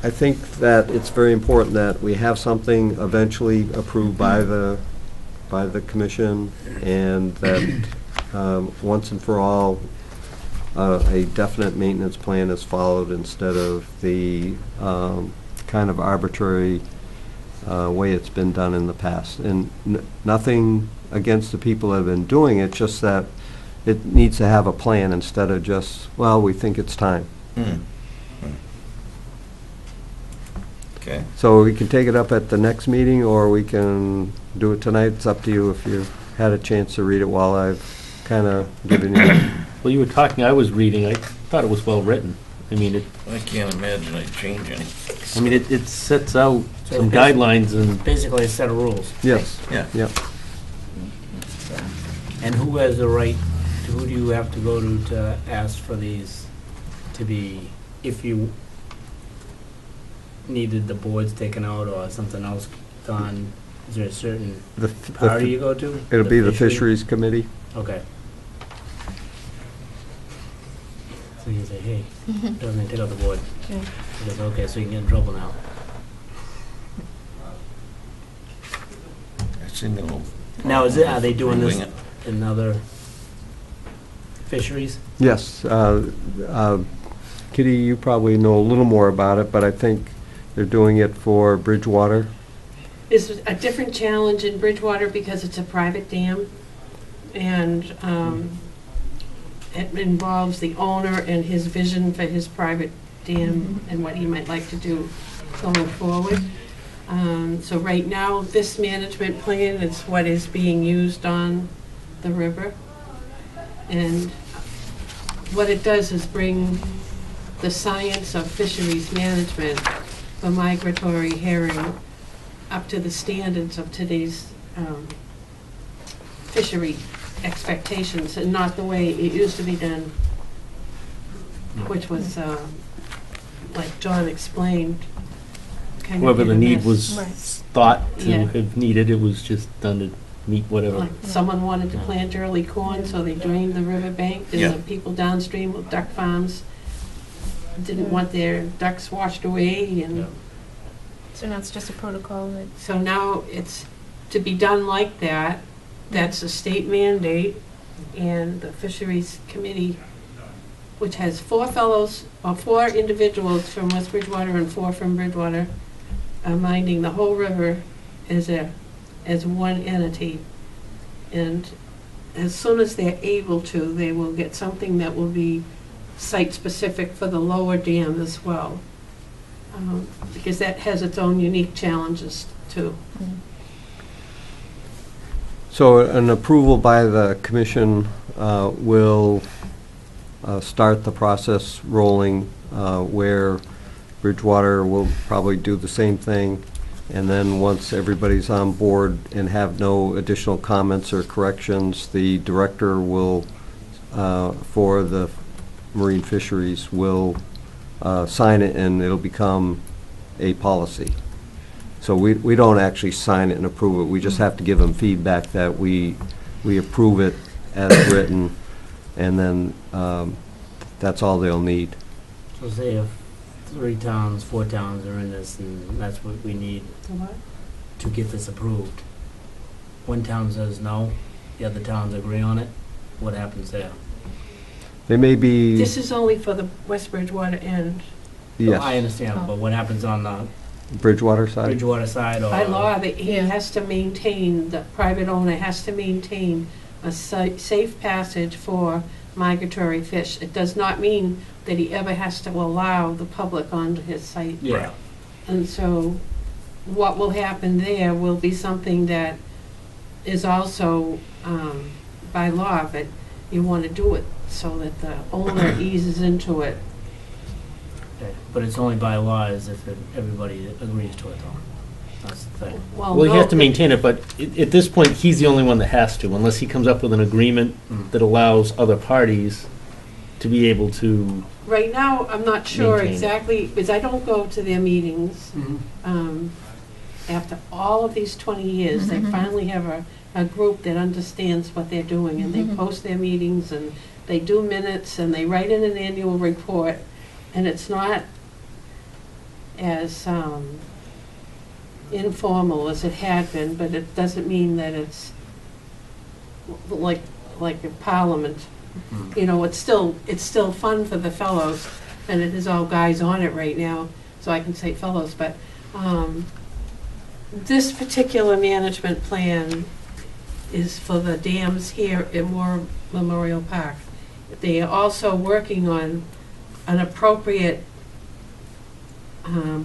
I think that it's very important that we have something eventually approved by the commission, and that once and for all a definite maintenance plan is followed instead of the kind of arbitrary way it's been done in the past. And nothing against the people that have been doing it, just that it needs to have a plan instead of just, well, we think it's time. Okay. So we can take it up at the next meeting, or we can do it tonight. It's up to you if you had a chance to read it while I've kind of given you. Well, you were talking, I was reading, I thought it was well-written. I mean, I can't imagine I'd change anything. it sets out So some it's guidelines and, Basically a set of rules. Yes. Yeah. Yep. And who has the right, who do you have to go to ask for these to be, if you needed the boards taken out or something else done? Is there a certain party you go to? It'll be the Fisheries Committee. Okay. So you can say, hey, doesn't take out the board. Okay. He goes, okay, so you can get in trouble now. I seem to. Now, are they doing this Wing it. in other fisheries? Yes. Kitty, you probably know a little more about it, but I think they're doing it for Bridgewater. It's a different challenge in Bridgewater because it's a private dam, and it involves the owner and his vision for his private dam and what he might like to do going forward. So right now, this management plan is what is being used on the river. And what it does is bring the science of fisheries management for migratory herring up to the standards of today's fishery expectations, and not the way it used to be done, which was, like John explained, kind of whoever the hit and need miss. was Right. thought to Yeah. have needed, it was just done to meet whatever. Like someone wanted to plant early corn, so they drained the riverbank, and Yeah. the people downstream with duck farms didn't want their ducks washed away, and So now it's just a protocol that, so now it's to be done like that. That's a state mandate, and the Fisheries Committee, which has 4 individuals from West Bridgewater and 4 from Bridgewater, are minding the whole river as one entity. And as soon as they're able to, they will get something that will be site-specific for the lower dam as well. Because that has its own unique challenges too. So an approval by the commission will start the process rolling, where Bridgewater will probably do the same thing. And then once everybody's on board and have no additional comments or corrections, the director will, for the marine fisheries, will sign it, and it'll become a policy. So we don't actually sign it and approve it. We just have to give them feedback that we approve it as written, and then that's all they'll need. So say if 3 towns, 4 towns are in this, and that's what we need to get this approved. One town says no, the other towns agree on it, what happens there? They may be, This is only for the West Bridgewater end. I yes, understand, but what happens on the Bridgewater side? Bridgewater side or? By law, that he Yeah. has to maintain, the private owner has to maintain a safe passage for migratory fish. It does not mean that he ever has to allow the public onto his site. Yeah. And so what will happen there will be something that is also by law, but you want to do it so that the owner eases into it. Okay, but it's only by law as if everybody agrees to it, though. That's the thing. Well, he has to maintain it, but at this point, he's the only one that has to, unless he comes up with an agreement that allows other parties to be able to. Right now, I'm not sure Maintain it. exactly, because I don't go to their meetings. After all of these 20 years, they Mhm. finally have a group that understands what they're doing, and they Mhm. post their meetings, and they do minutes, and they write in an annual report, and it's not as informal as it had been, but it doesn't mean that it's like a parliament. You know, it's still fun for the fellows, and it is all guys on it right now, so I can say fellows, but this particular management plan is for the dams here in War Memorial Park. They are also working on an appropriate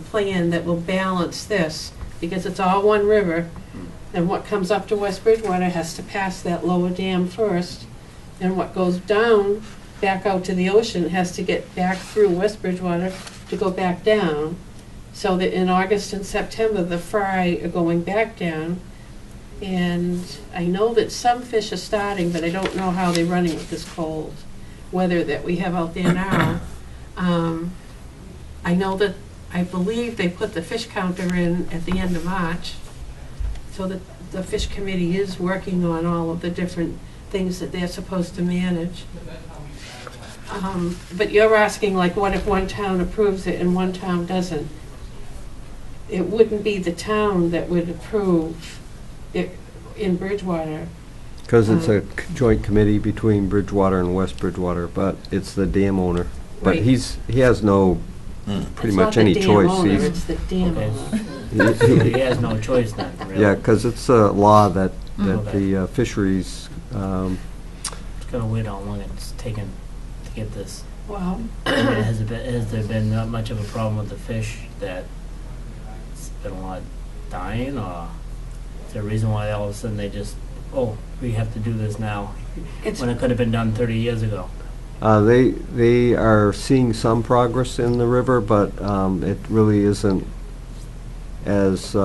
plan that will balance this, because it's all one river, and what comes up to West Bridgewater has to pass that lower dam first, and what goes down back out to the ocean has to get back through West Bridgewater to go back down, so that in August and September, the fry are going back down. And I know that some fish are starting, but I don't know how they're running with this cold weather that we have out there now. I know that, I believe they put the fish counter in at the end of March, so that the fish committee is working on all of the different things that they're supposed to manage. But you're asking, like, what if one town approves it and one town doesn't? It wouldn't be the town that would approve it in Bridgewater. Because it's a joint committee between Bridgewater and West Bridgewater, but it's the dam owner. But Right. he has no, pretty much any choice. It's not the dam owner, it's the dam Okay. owner. He has no choice then, really. Yeah, because it's a law that Okay. the fisheries, It's gonna wait how long it's taken to get this. Well, I mean, has there been not much of a problem with the fish that it's been a lot dying, or is there a reason why all of a sudden they just, oh, we have to do this now, it's, when it could have been done 30 years ago? they are seeing some progress in the river, but it really isn't as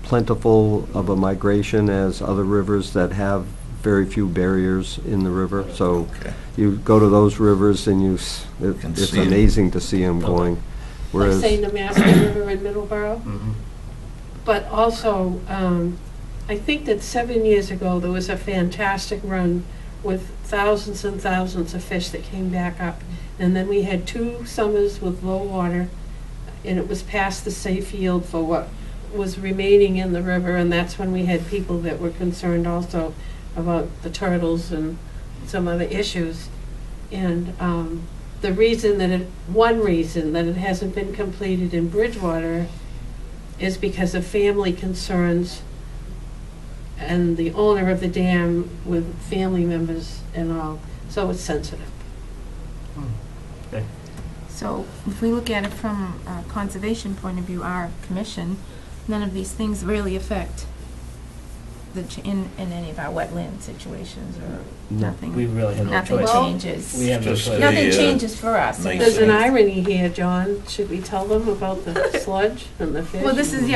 plentiful of a migration as other rivers that have very few barriers in the river. So Okay. you go to those rivers and Can it's see 'em. amazing to see them going. like Whereas, say Nemasket River in Middleborough. Mm-hmm. But also, I think that 7 years ago, there was a fantastic run with thousands and thousands of fish that came back up. And then we had 2 summers with low water, and it was past the safe yield for what was remaining in the river, and that's when we had people that were concerned also about the turtles and some other issues. And the reason that one reason that it hasn't been completed in Bridgewater is because of family concerns and the owner of the dam with family members and all, so it's sensitive. Okay. So if we look at it from a conservation point of view, our commission, none of these things really affect in any of our wetland situations, or No. nothing. We really have no Nothing choice. changes. We have no Just choice. Nothing the, changes for us. nice There's an thing. irony here, John. Should we tell them about the sludge and the fish? Well, this is,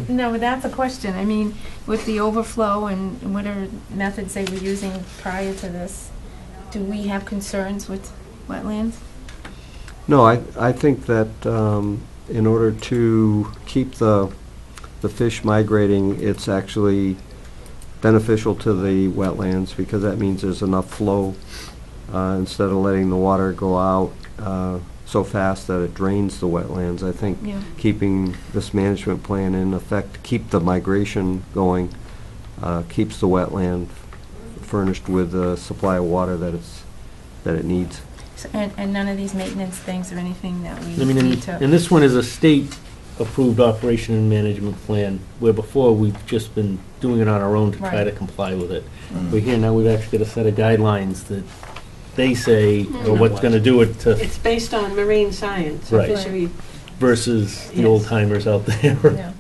no, that's a question. I mean, with the overflow and whatever methods they were using prior to this, do we have concerns with wetlands? no, I think that in order to keep the fish migrating, it's actually beneficial to the wetlands because that means there's enough flow instead of letting the water go out so fast that it drains the wetlands. I think Yeah. keeping this management plan in effect to keep the migration going keeps the wetland furnished with the supply of water that it needs. So- And none of these maintenance things or anything that we I mean, need to. and this one is a state-approved operation and management plan, where before we've just been doing it on our own to try Right. to comply with it. But here now we've actually got a set of guidelines that they say are what's gonna do it to, It's based on marine science, Right. fishery. versus the Yes. old timers out there. Yeah.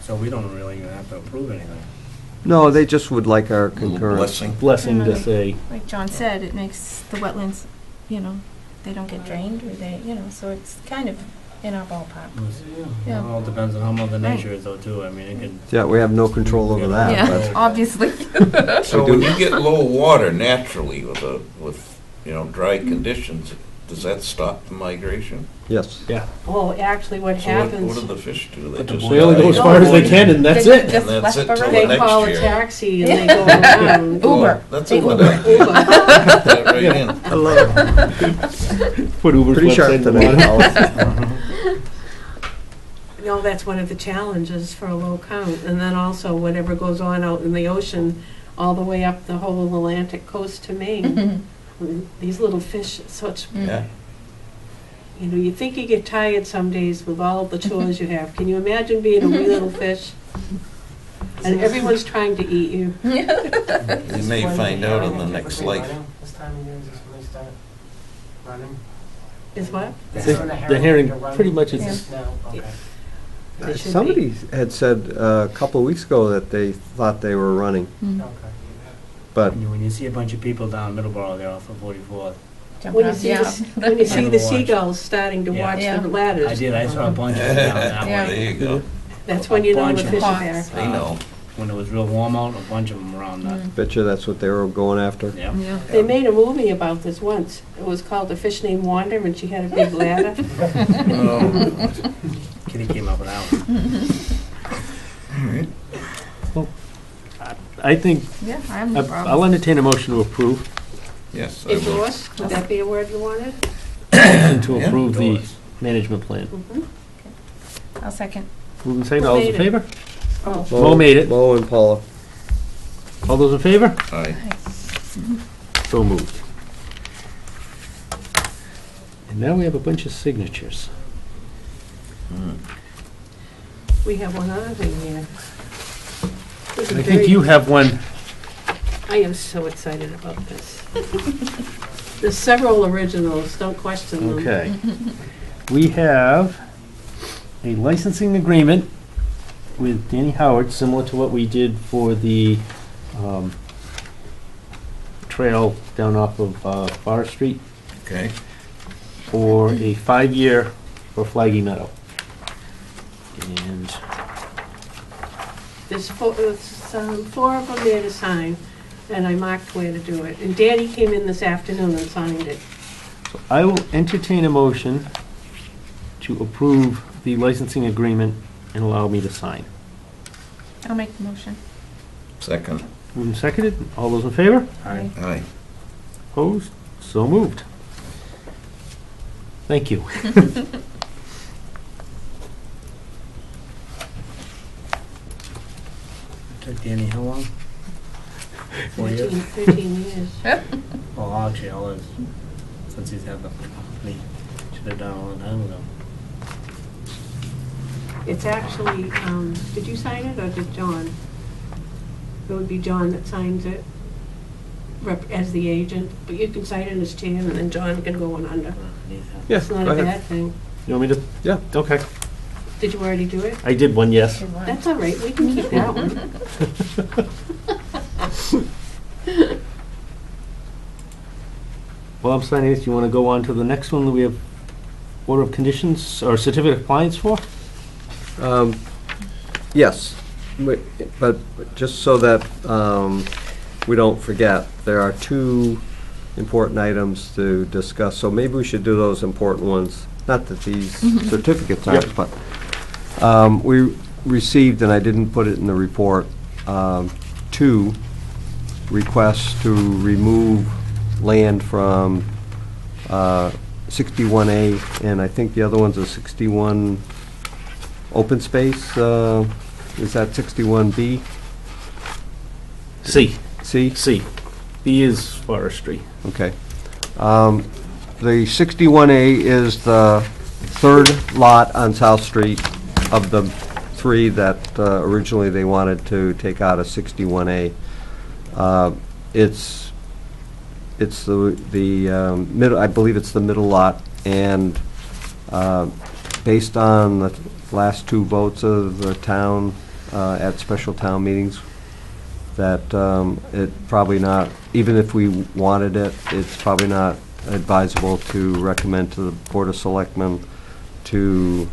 So we don't really even have to approve anything. No, they just would like our Little concurrence. blessing. Blessing to Right. say, Like John said, it makes the wetlands, they don't get drained, or so it's kind of in our ballpark. Yeah. Well, it depends on how Mother Nature is though, too. I mean, it could. Yeah, we have no control over that. Yeah, but- obviously. So when you get low water naturally with dry conditions, does that stop the migration? Yes. yeah. Oh, actually, what So what happens, do the fish do? They Put the just They only go as far as they can, and that's They it. just And that's left it till behind. they next call a year. taxi and they go around. Uber. That's They Uber. Uber. Uber. Put that right in. I love it. Put Uber's Pretty sharp website today, on. Alice. No, that's one of the challenges for a low count. And then also whatever goes on out in the ocean, all the way up the whole Atlantic coast to Maine. These little fish, such, Yeah. you think you get tired some days with all of the chores you have. Can you imagine being a wee little fish? And everyone's trying to eat you. You may find out in the next life. This time of year is just when they start running? Is what? The herring pretty much is, Yeah. No, okay. They should be. Somebody had said a couple of weeks ago that they thought they were running, Mm. Okay. but When you see a bunch of people down Middleborough there off of 44th, Jump When you up, see, yeah. when you see the Watch. seagulls starting to Yeah. watch Yeah. the ladders. I did, I saw a bunch of them down that Yeah. way. There you go. That's when you know Bunch the of fish are hawks. there. They know. When it was real warm out, a bunch of them around that. bet you that's what they were going after. Yeah. Yeah. They made a movie about this once. It was called A Fish Named Wanda, and she had a big ladder. Oh. Kitty came up with that one. All right. I think, Yeah, I have no I'll problem. entertain a motion to approve, Yes, I Is will. yours? Would that be a word you wanted? to Yeah. approve the Doors. management plan. Mhm. I'll second. Moving second, Who all those in made it? favor? Oh, Mo made it. Mo and Paula. All those in favor? Aye. So moved. And now we have a bunch of signatures. we have one other thing here. This is I think very- you have one. I am so excited about this. There's several originals, don't question them. Okay. We have a licensing agreement with Danny Howard, similar to what we did for the trail down off of Forest Street, Okay. for a 5-year for Flaggy Meadow. And There's four of them there to sign, and I marked where to do it. And Danny came in this afternoon and signed it. so I will entertain a motion to approve the licensing agreement and allow me to sign. I'll make the motion. Second. Moved and seconded. All those in favor? Aye. Aye. Opposed? So moved. Thank you. Took Danny how long? 4 years? 13 years. Well, actually, all is, since he's had the company, should have done it a long time ago. It's actually, did you sign it or did John? It would be John that signs it as the agent, but you can sign it as chairman and then John can go on under. Yeah, It's not go a ahead. bad thing. You want me to? Yeah. Okay. Did you already do it? I did one, yes. Good one. That's all right, we can keep that one. While I'm signing this, you want to go on to the next one that we have order of conditions or certificate of compliance for? Yes, but just so that we don't forget, there are two important items to discuss, so maybe we should do those important ones. Not that these certificates aren't, but we received, and I didn't put it in the report, 2 requests to remove land from 61A, and I think the other one's a 61 open space. Is that 61B? C. C? C. B is forestry. Okay. The 61A is the 3rd lot on South Street of the 3 that originally they wanted to take out of 61A. It's the middle, I believe it's the middle lot, and based on the last 2 votes of the town at special town meetings, that it probably not, even if we wanted it, it's probably not advisable to recommend to the Board of Selectmen to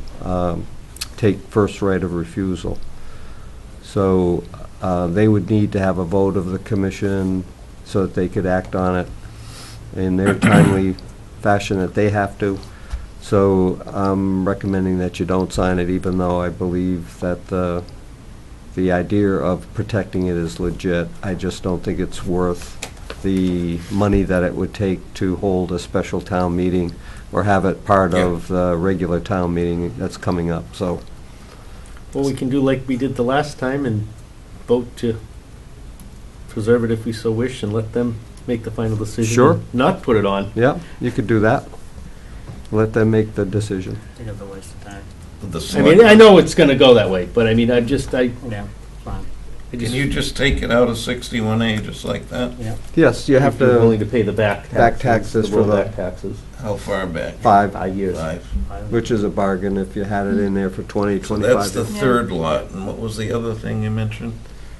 take first right of refusal. So they would need to have a vote of the commission so that they could act on it in their timely fashion that they have to. So I'm recommending that you don't sign it, even though I believe that the idea of protecting it is legit. I just don't think it's worth the money that it would take to hold a special town meeting or have it part of the regular town meeting that's coming up, so. Well, we can do like we did the last time and vote to preserve it if we so wish and let them make the final decision. Sure. and Not put it on. Yeah, you could do that. Let them make the decision. I think it's a waste of time. I mean, I know it's gonna go that way, but I mean, Yeah, fine. Can you just take it out of 61A just like that? Yeah. Yes, you have if you're willing to, to pay the back taxes. back taxes for road the- back taxes. How far back? 5, 5 years. 5. which is a bargain if you had it in there for 20, So 25 that's the years. 3rd lot, and what was the other thing you mentioned?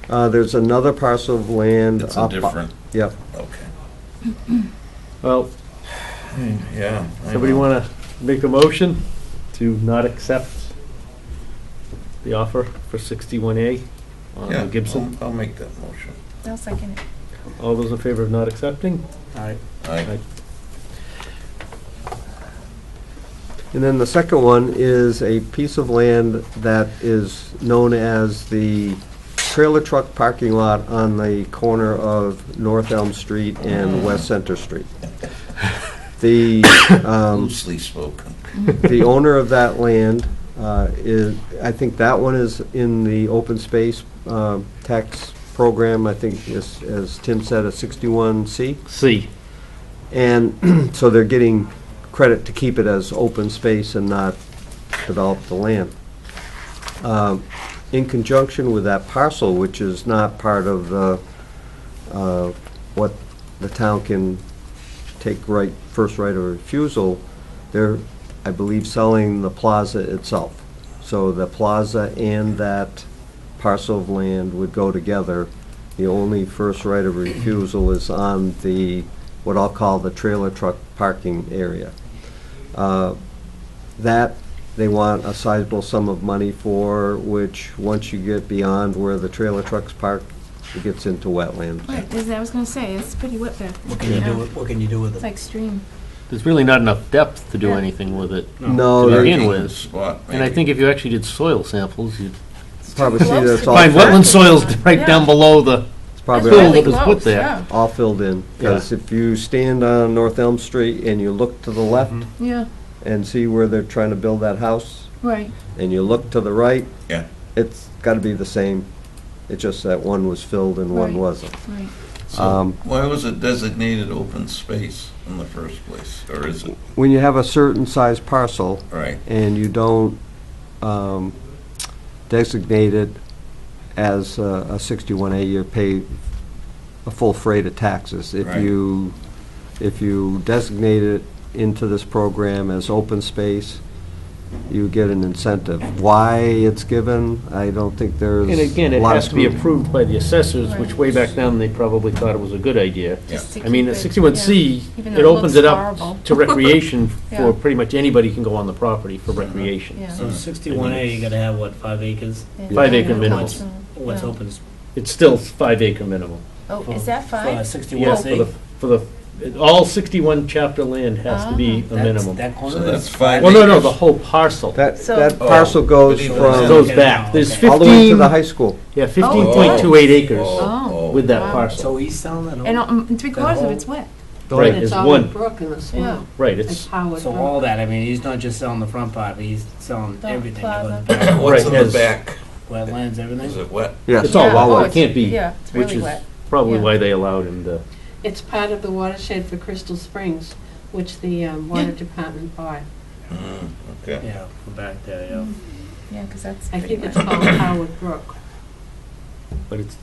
There's another parcel of land It's a up. different, Yep. okay. Well, Yeah. I somebody know. wanna make a motion to not accept the offer for 61A Yeah, on Gibson? I'll make that motion. I'll second it. All those in favor of not accepting? All right. Aye. And then the second one is a piece of land that is known as the trailer truck parking lot on the corner of North Elm Street and West Center Street. The, Loosely spoken. the owner of that land is, I think that one is in the open space tax program, I think, as Tim said, a 61C. C. And so they're getting credit to keep it as open space and not develop the land. In conjunction with that parcel, which is not part of the, what the town can take first right of refusal, they're, I believe, selling the plaza itself. So the plaza and that parcel of land would go together. The only first right of refusal is on the, what I'll call the trailer truck parking area. That they want a sizable sum of money for, which once you get beyond where the trailer trucks park, it gets into wetlands. Right, I was gonna say, it's pretty wet there. What can you do with, what can you do with It's it? like stream. There's really not enough depth to do Yeah. anything with it. No, To they're- begin with. Spot, And I maybe. think if you actually did soil samples, you'd probably see that it's all, find wetland soils right Yeah. down below the, it's probably Fill all- what was put there. Yeah. all filled in. Because if you stand on North Elm Street and you look to the left Yeah, and see where they're trying to build that house, right. and you look to the right, Yeah. it's gotta be the same. It's just that one was filled and one Right. wasn't. Right. So why was it designated open space in the first place, or is it? When you have a certain size parcel Right. and you don't designate it as a 61A, you pay a full freight of taxes. If Right. you designate it into this program as open space, you get an incentive. Why it's given, I don't think there's and again, a it lot has of to be proof. approved by the assessors, which Right. way back then, they probably thought it was a good idea. Yeah. Just to I mean, keep at it- 61C, yeah. Even though it opens looks it up horrible. to recreation Yeah. for pretty much anybody can go on the property for recreation. Yeah. So 61A, you gotta have, what, 5 acres? Yeah. 5 acre Yeah. minimum. What's Yeah. open? It's still 5 acre minimum. Oh, is that For five? Yeah, 61C? for the all 61 chapter land has to be a minimum. That corner So that's is 5 Well, no, acres. the whole parcel. That So- parcel goes but even from then- Goes back. There's Okay. all the way to 15, the high school. yeah, 15.28 acres Oh. with that Wow. parcel. So he's selling that And whole, 3/4 of whole- it's wet. Right, And it's it's Howard one, Brook in the swamp. right, It's it's, Howard so Brook. all that, I mean, he's not just selling the front part, but he's selling The everything. plaza. It goes back, What's in Right, the has- back? Wetlands, Is everything? it wet? Yes. it's all Yeah. well, Oh, it can't be, Yeah, it's which really is wet. probably Yeah. why they allowed him to. It's part of the watershed for Crystal Springs, which the water department bought. Okay. Yeah, go back there, yeah. Yeah, because that's I pretty think it's wet. called Howard Brook. But it's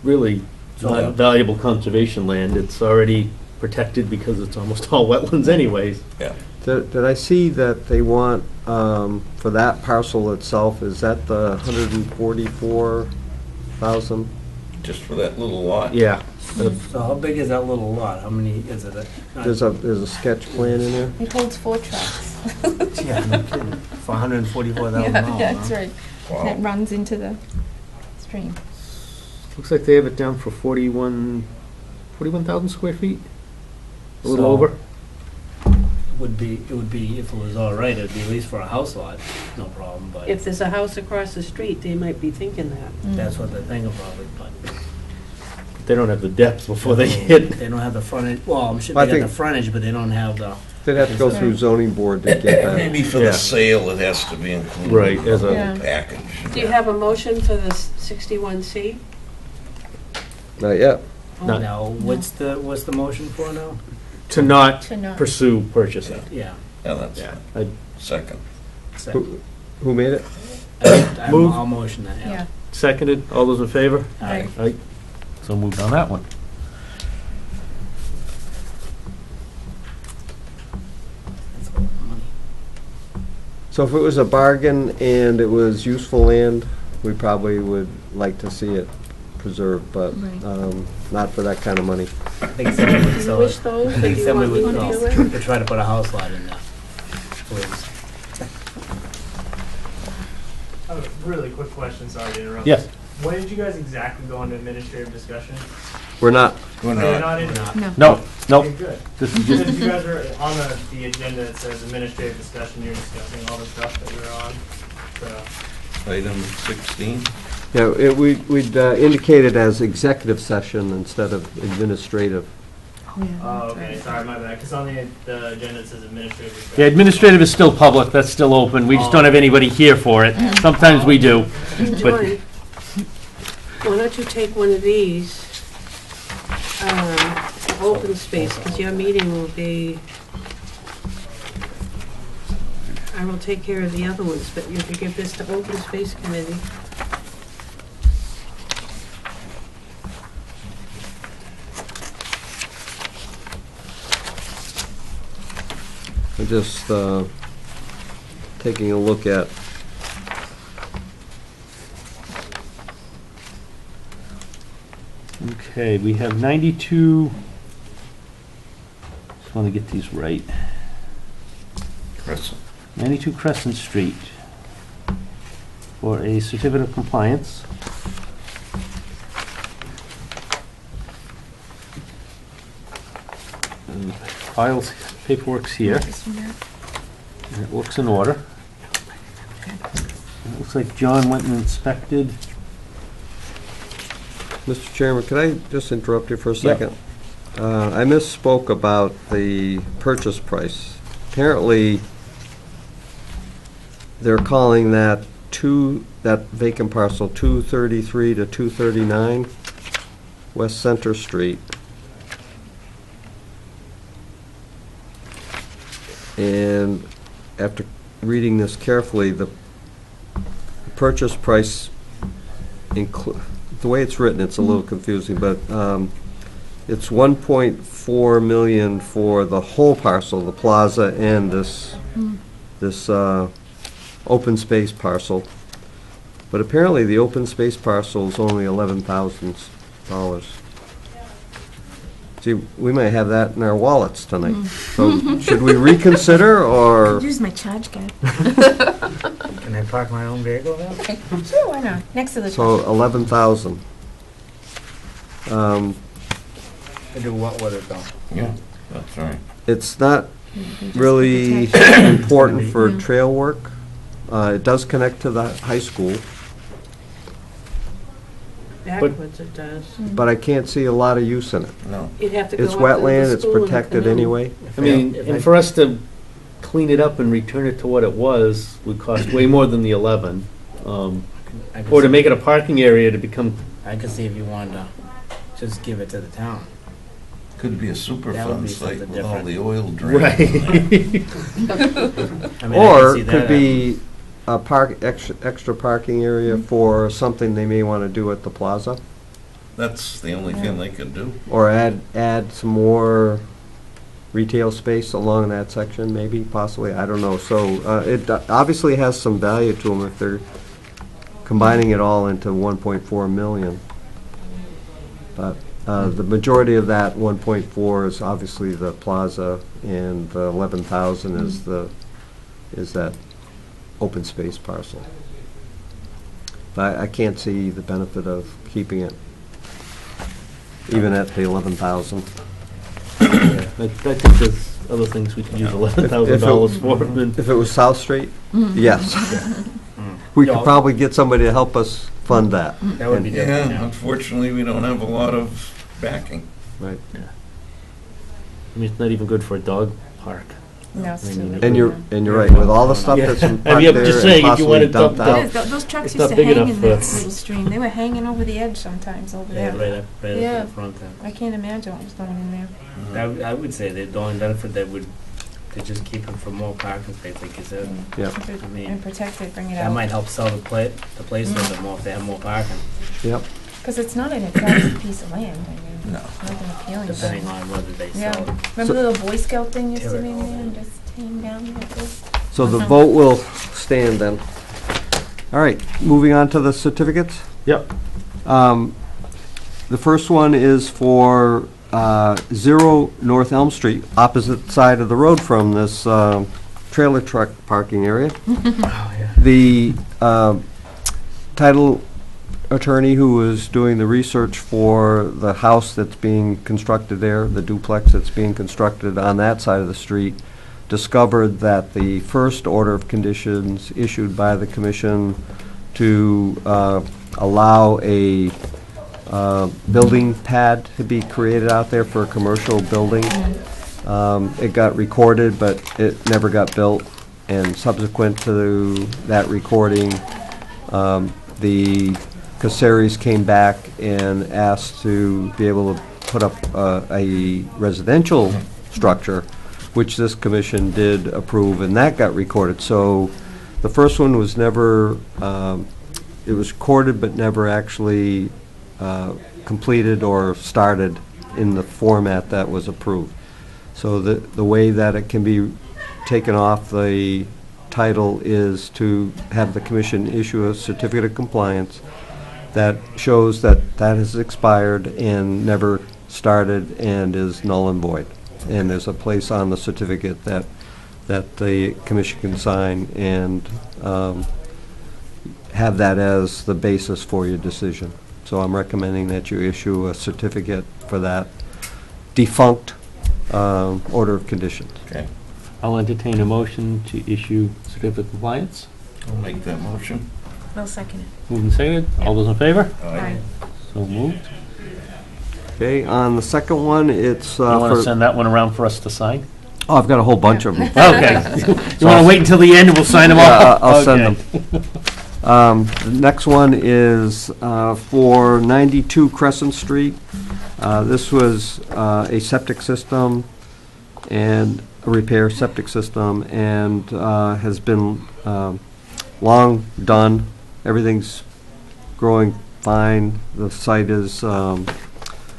really So- not valuable conservation land. It's already protected because it's almost all wetlands anyways. Did I see that they want, for that parcel itself, is that the 144,000? Just for that little lot? Yeah. So how big is that little lot? How many, is it? There's a sketch plan in there? It holds 4 trucks. Yeah, no kidding. For $144,000. Yeah, that's right. That Wow. runs into the stream. Looks like they have it down for 41,000 square feet? A little So- over? It would be, if it was all right, it'd be at least for a house lot, no problem, but If there's a house across the street, they might be thinking that. that's what they're thinking probably, but. They don't have the depth before they hit. They don't have the frontage, well, I'm sure I they got the think- frontage, but they don't have the, They'd have to go through zoning board to get that. Maybe for Yeah. the sale, it has to be included. Right, in as the a- Yeah. whole package. Do you have a motion for the 61C? Not yet. Not- now, what's the motion for now? To not To not. pursue purchasing. Yeah. Yeah, that's I- second. Who made it? Move. I'll motion that, yeah. Yeah. Seconded, all those in favor? Right. Aye. So moved on that one. That's a lot of money. So if it was a bargain and it was useful land, we probably would like to see it preserved, but Right. not for that kind of money. I think somebody would Do you sell wish it. those, I or do think you somebody want me would, to do no, it? to try to put a house lot in there. Please. Really quick question, sorry to interrupt. Yes. When did you guys exactly go into administrative discussion? We're not. We're You're not. not in? No. No, Okay, no, good. this is just, Because you guys are on the agenda, it says administrative discussion, you're discussing all the stuff that we're on. So, Item 16. Yeah, we'd indicated as executive session instead of administrative. Oh, yeah. oh, that's okay, right. sorry, my bad, because on the agenda it says administrative discussion. yeah, administrative is still public, that's still open. We just don't have anybody here for it. Sometimes we do. But Joy, why don't you take one of these, open space, because your meeting will be, I will take care of the other ones, but you could give this to open space committee. I'm just taking a look at. Okay, we have 92, just want to get these right. Crescent. 92 Crescent Street for a certificate of compliance. And files, paperwork's here, This one there. and it looks in order. And it looks like John went and inspected. Mr. Chairman, could I just interrupt you for a Yeah. second? I misspoke about the purchase price. Apparently, they're calling that vacant parcel 233 to 239 West Center Street. And after reading this carefully, the purchase price the way it's written, it's a little confusing, but it's 1.4 million for the whole parcel, the plaza and this open space parcel. But apparently the open space parcel is only $11,000. See, we might have that in our wallets tonight. So should we reconsider or? Use my charge card. Can I park my own vehicle there? Sure, why not? Next to the So truck. 11,000. To do what with it though? Yeah, that's right. It's not Just really protect- important for Yeah. trail work. It does connect to the high school, Backwards it does. but I can't see a lot of use in it. No. You'd have to go It's up to the wetland, it's school in a protected canoe. anyway. I mean, If and I- for us to clean it up and return it to what it was would cost way more than the 11. I could Or to see- make it a parking area to become, I could see if you wanted to just give it to the town. Could be a super That would fun be site something with all different. the oil drain. right. I mean, I Or see it that could up. be a extra parking area for something they may want to do at the plaza. That's the only thing they could do. Or add some more retail space along that section, maybe, possibly, I don't know. So it obviously has some value to them if they're combining it all into 1.4 million. But the majority of that 1.4 is obviously the plaza, and the 11,000 is that open space parcel. But I can't see the benefit of keeping it, even at the 11,000. I think there's other things we could use $11,000 for. than- If it was South Street, yes. We could probably get somebody to help us fund that. That would be different, Yeah, yeah. unfortunately, we don't have a lot of backing. Right. I mean, it's not even good for a dog park. No, it's I too mean, late. And you're right, with all the stuff that's been I mean, parked I'm there just and saying, if you possibly wanted dumped dumped out. It is, those trucks It's used not to big hang enough in for- that little stream. They were hanging over the edge sometimes over Yeah, there. right up Yeah. in front there. I can't imagine what was going in there. I would say that the only benefit that would, to just keep it for more parking space, like you said. Yeah. I mean, And protect it, bring it That out. might help sell the place a little bit more if they have more parking, Yep. Because it's not an attractive piece of land. I mean, No. nothing appealing about depending it. on whether they Yeah. sell it. Remember the little Boy Scout thing used to Tear it be in all there and down. just hang down like this? So the vote will stand then. All right, moving on to the certificates. Yep. The first one is for 0 North Elm Street, opposite side of the road from this trailer truck parking area. The title attorney who was doing the research for the house that's being constructed there, the duplex that's being constructed on that side of the street, discovered that the first order of conditions issued by the commission to allow a building pad to be created out there for a commercial building. It got recorded, but it never got built. And subsequent to that recording, the Caceres came back and asked to be able to put up a residential structure, which this commission did approve, and that got recorded. So the first one was never, it was recorded but never actually completed or started in the format that was approved. So the way that it can be taken off the title is to have the commission issue a certificate of compliance that shows that that has expired and never started and is null and void. And there's a place on the certificate that the commission can sign and have that as the basis for your decision. So I'm recommending that you issue a certificate for that defunct order of conditions. Okay, I'll entertain a motion to issue certificate of compliance. I'll make that motion. I'll second it. Moved and seconded. All those in favor? Aye. So moved. Okay, on the second one, it's You want to for, send that one around for us to sign? oh, I've got a whole bunch of them. Okay. You want to wait until the end and we'll sign them all? Yeah, I'll send Okay. The next one is for 92 Crescent Street. This was a septic system and a repair septic system, and has been long done. Everything's growing fine. The site is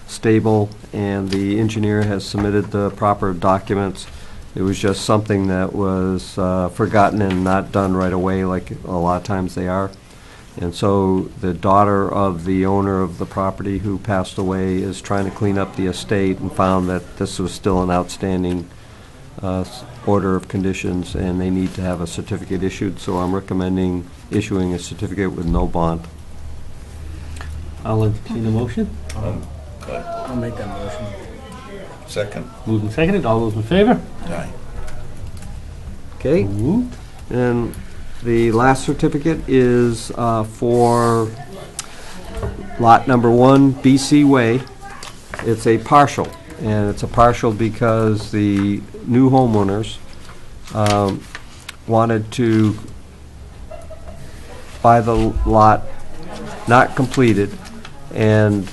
stable, and the engineer has submitted the proper documents. It was just something that was forgotten and not done right away, like a lot of times they are. And so the daughter of the owner of the property who passed away is trying to clean up the estate and found that this was still an outstanding order of conditions, and they need to have a certificate issued. So I'm recommending issuing a certificate with no bond. I'll entertain a motion. I'll make that motion. Second. Moved and seconded, all those in favor? Aye. Okay? Moved. And the last certificate is for lot number 1, BC Way. It's a partial, and it's a partial because the new homeowners wanted to buy the lot not completed, and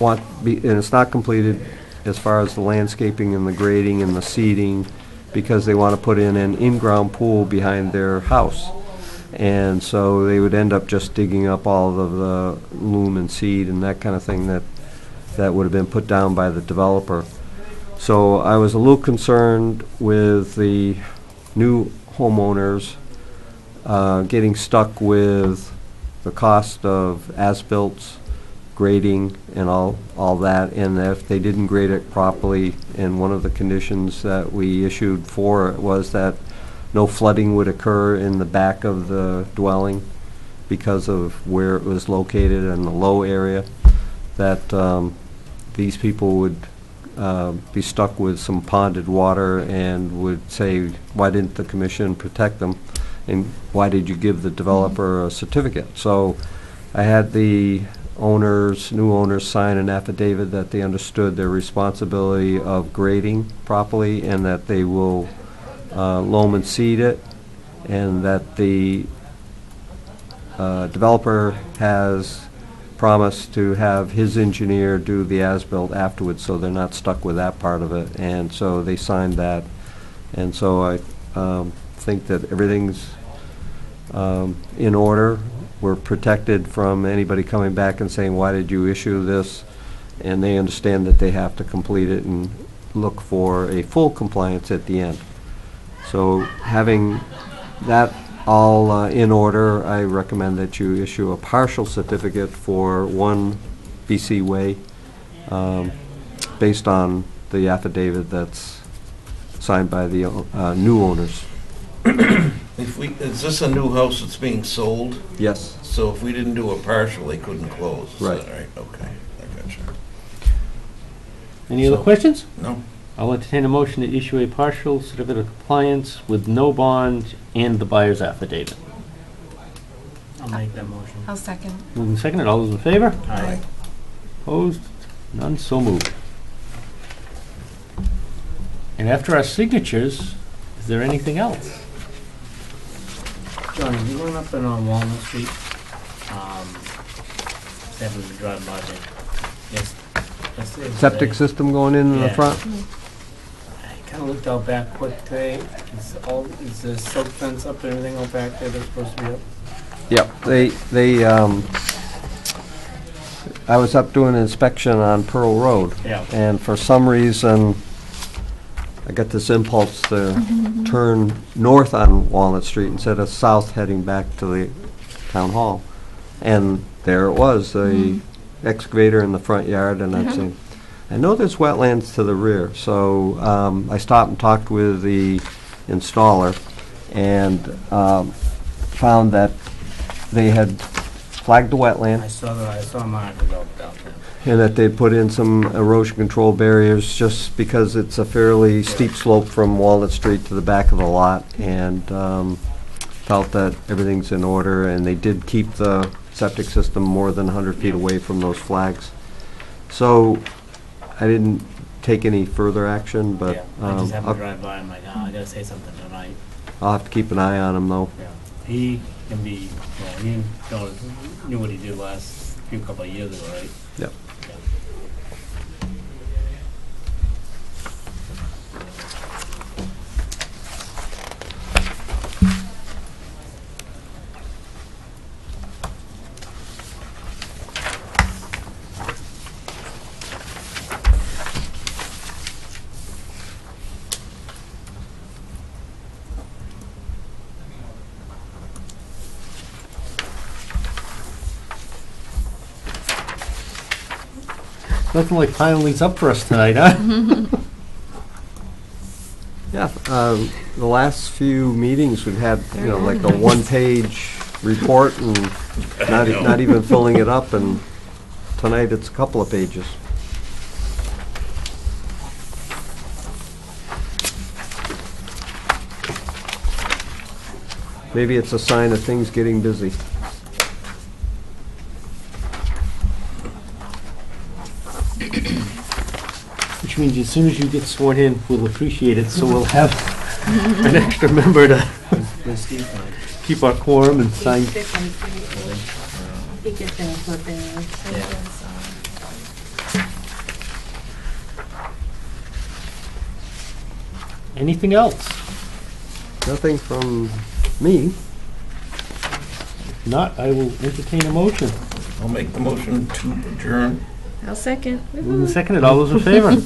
and it's not completed as far as the landscaping and the grading and the seeding, because they want to put in an in-ground pool behind their house. And so they would end up just digging up all of the loam and seed and that kind of thing that would have been put down by the developer. So I was a little concerned with the new homeowners getting stuck with the cost of as-built, grading, and all that, and if they didn't grade it properly, and one of the conditions that we issued for it was that no flooding would occur in the back of the dwelling because of where it was located in the low area, that these people would be stuck with some ponded water and would say, why didn't the commission protect them? And why did you give the developer a certificate? So I had the new owners sign an affidavit that they understood their responsibility of grading properly, and that they will loam and seed it, and that the developer has promised to have his engineer do the as-built afterwards, so they're not stuck with that part of it. And so they signed that, and so I think that everything's in order. We're protected from anybody coming back and saying, why did you issue this? And they understand that they have to complete it and look for a full compliance at the end. So having that all in order, I recommend that you issue a partial certificate for 1 BC Way based on the affidavit that's signed by the new owners. Is this a new house that's being sold? Yes. So if we didn't do a partial, they couldn't close? Is Right. that right? Okay, I got you. Any other questions? No? I'll entertain a motion to issue a partial certificate of compliance with no bond and the buyer's affidavit. I'll make that motion. I'll second. Moving seconded, all those in favor? Aye. Opposed? None, so moved. And after our signatures, is there anything else? John, have you went up and on Walnut Street? Having to drive by there. Yes. Septic system going in the Yeah. front? I kinda looked out back quick today. Is the silk fence up and everything out back there that's supposed to be up? Yep, I was up doing an inspection on Pearl Road. Yeah. And for some reason, I got this impulse to turn north on Walnut Street instead of south, heading back to the town hall. And there it was, the excavator in the front yard, and I'd say, I know there's wetlands to the rear. So I stopped and talked with the installer, and found that they had flagged the wetland, I saw markers out there. and that they'd put in some erosion control barriers, just because it's a fairly steep slope from Walnut Street to the back of the lot, and felt that everything's in order, and they did keep the septic system more than 100 feet away from those flags. So I didn't take any further action, but Yeah, I just happened to drive by, I'm like, oh, I gotta say something tonight. I'll have to keep an eye on them, though. Yeah. He can be, well, he knew what he did couple of years ago, right? Yep. Yeah. Nothing like piling these up for us tonight, huh? Yeah, the last few meetings, we've had, Very like a organized. one-page report and not even filling it up, and tonight it's a couple of pages. Maybe it's a sign of things getting busy. Which means as soon as you get sworn in, we'll appreciate it, so we'll have an extra member to keep our quorum and sign. He gets that, but there. Anything else? Nothing from me. If not, I will entertain a motion. I'll make the motion to adjourn. I'll second. Moving and seconded, all those in favor?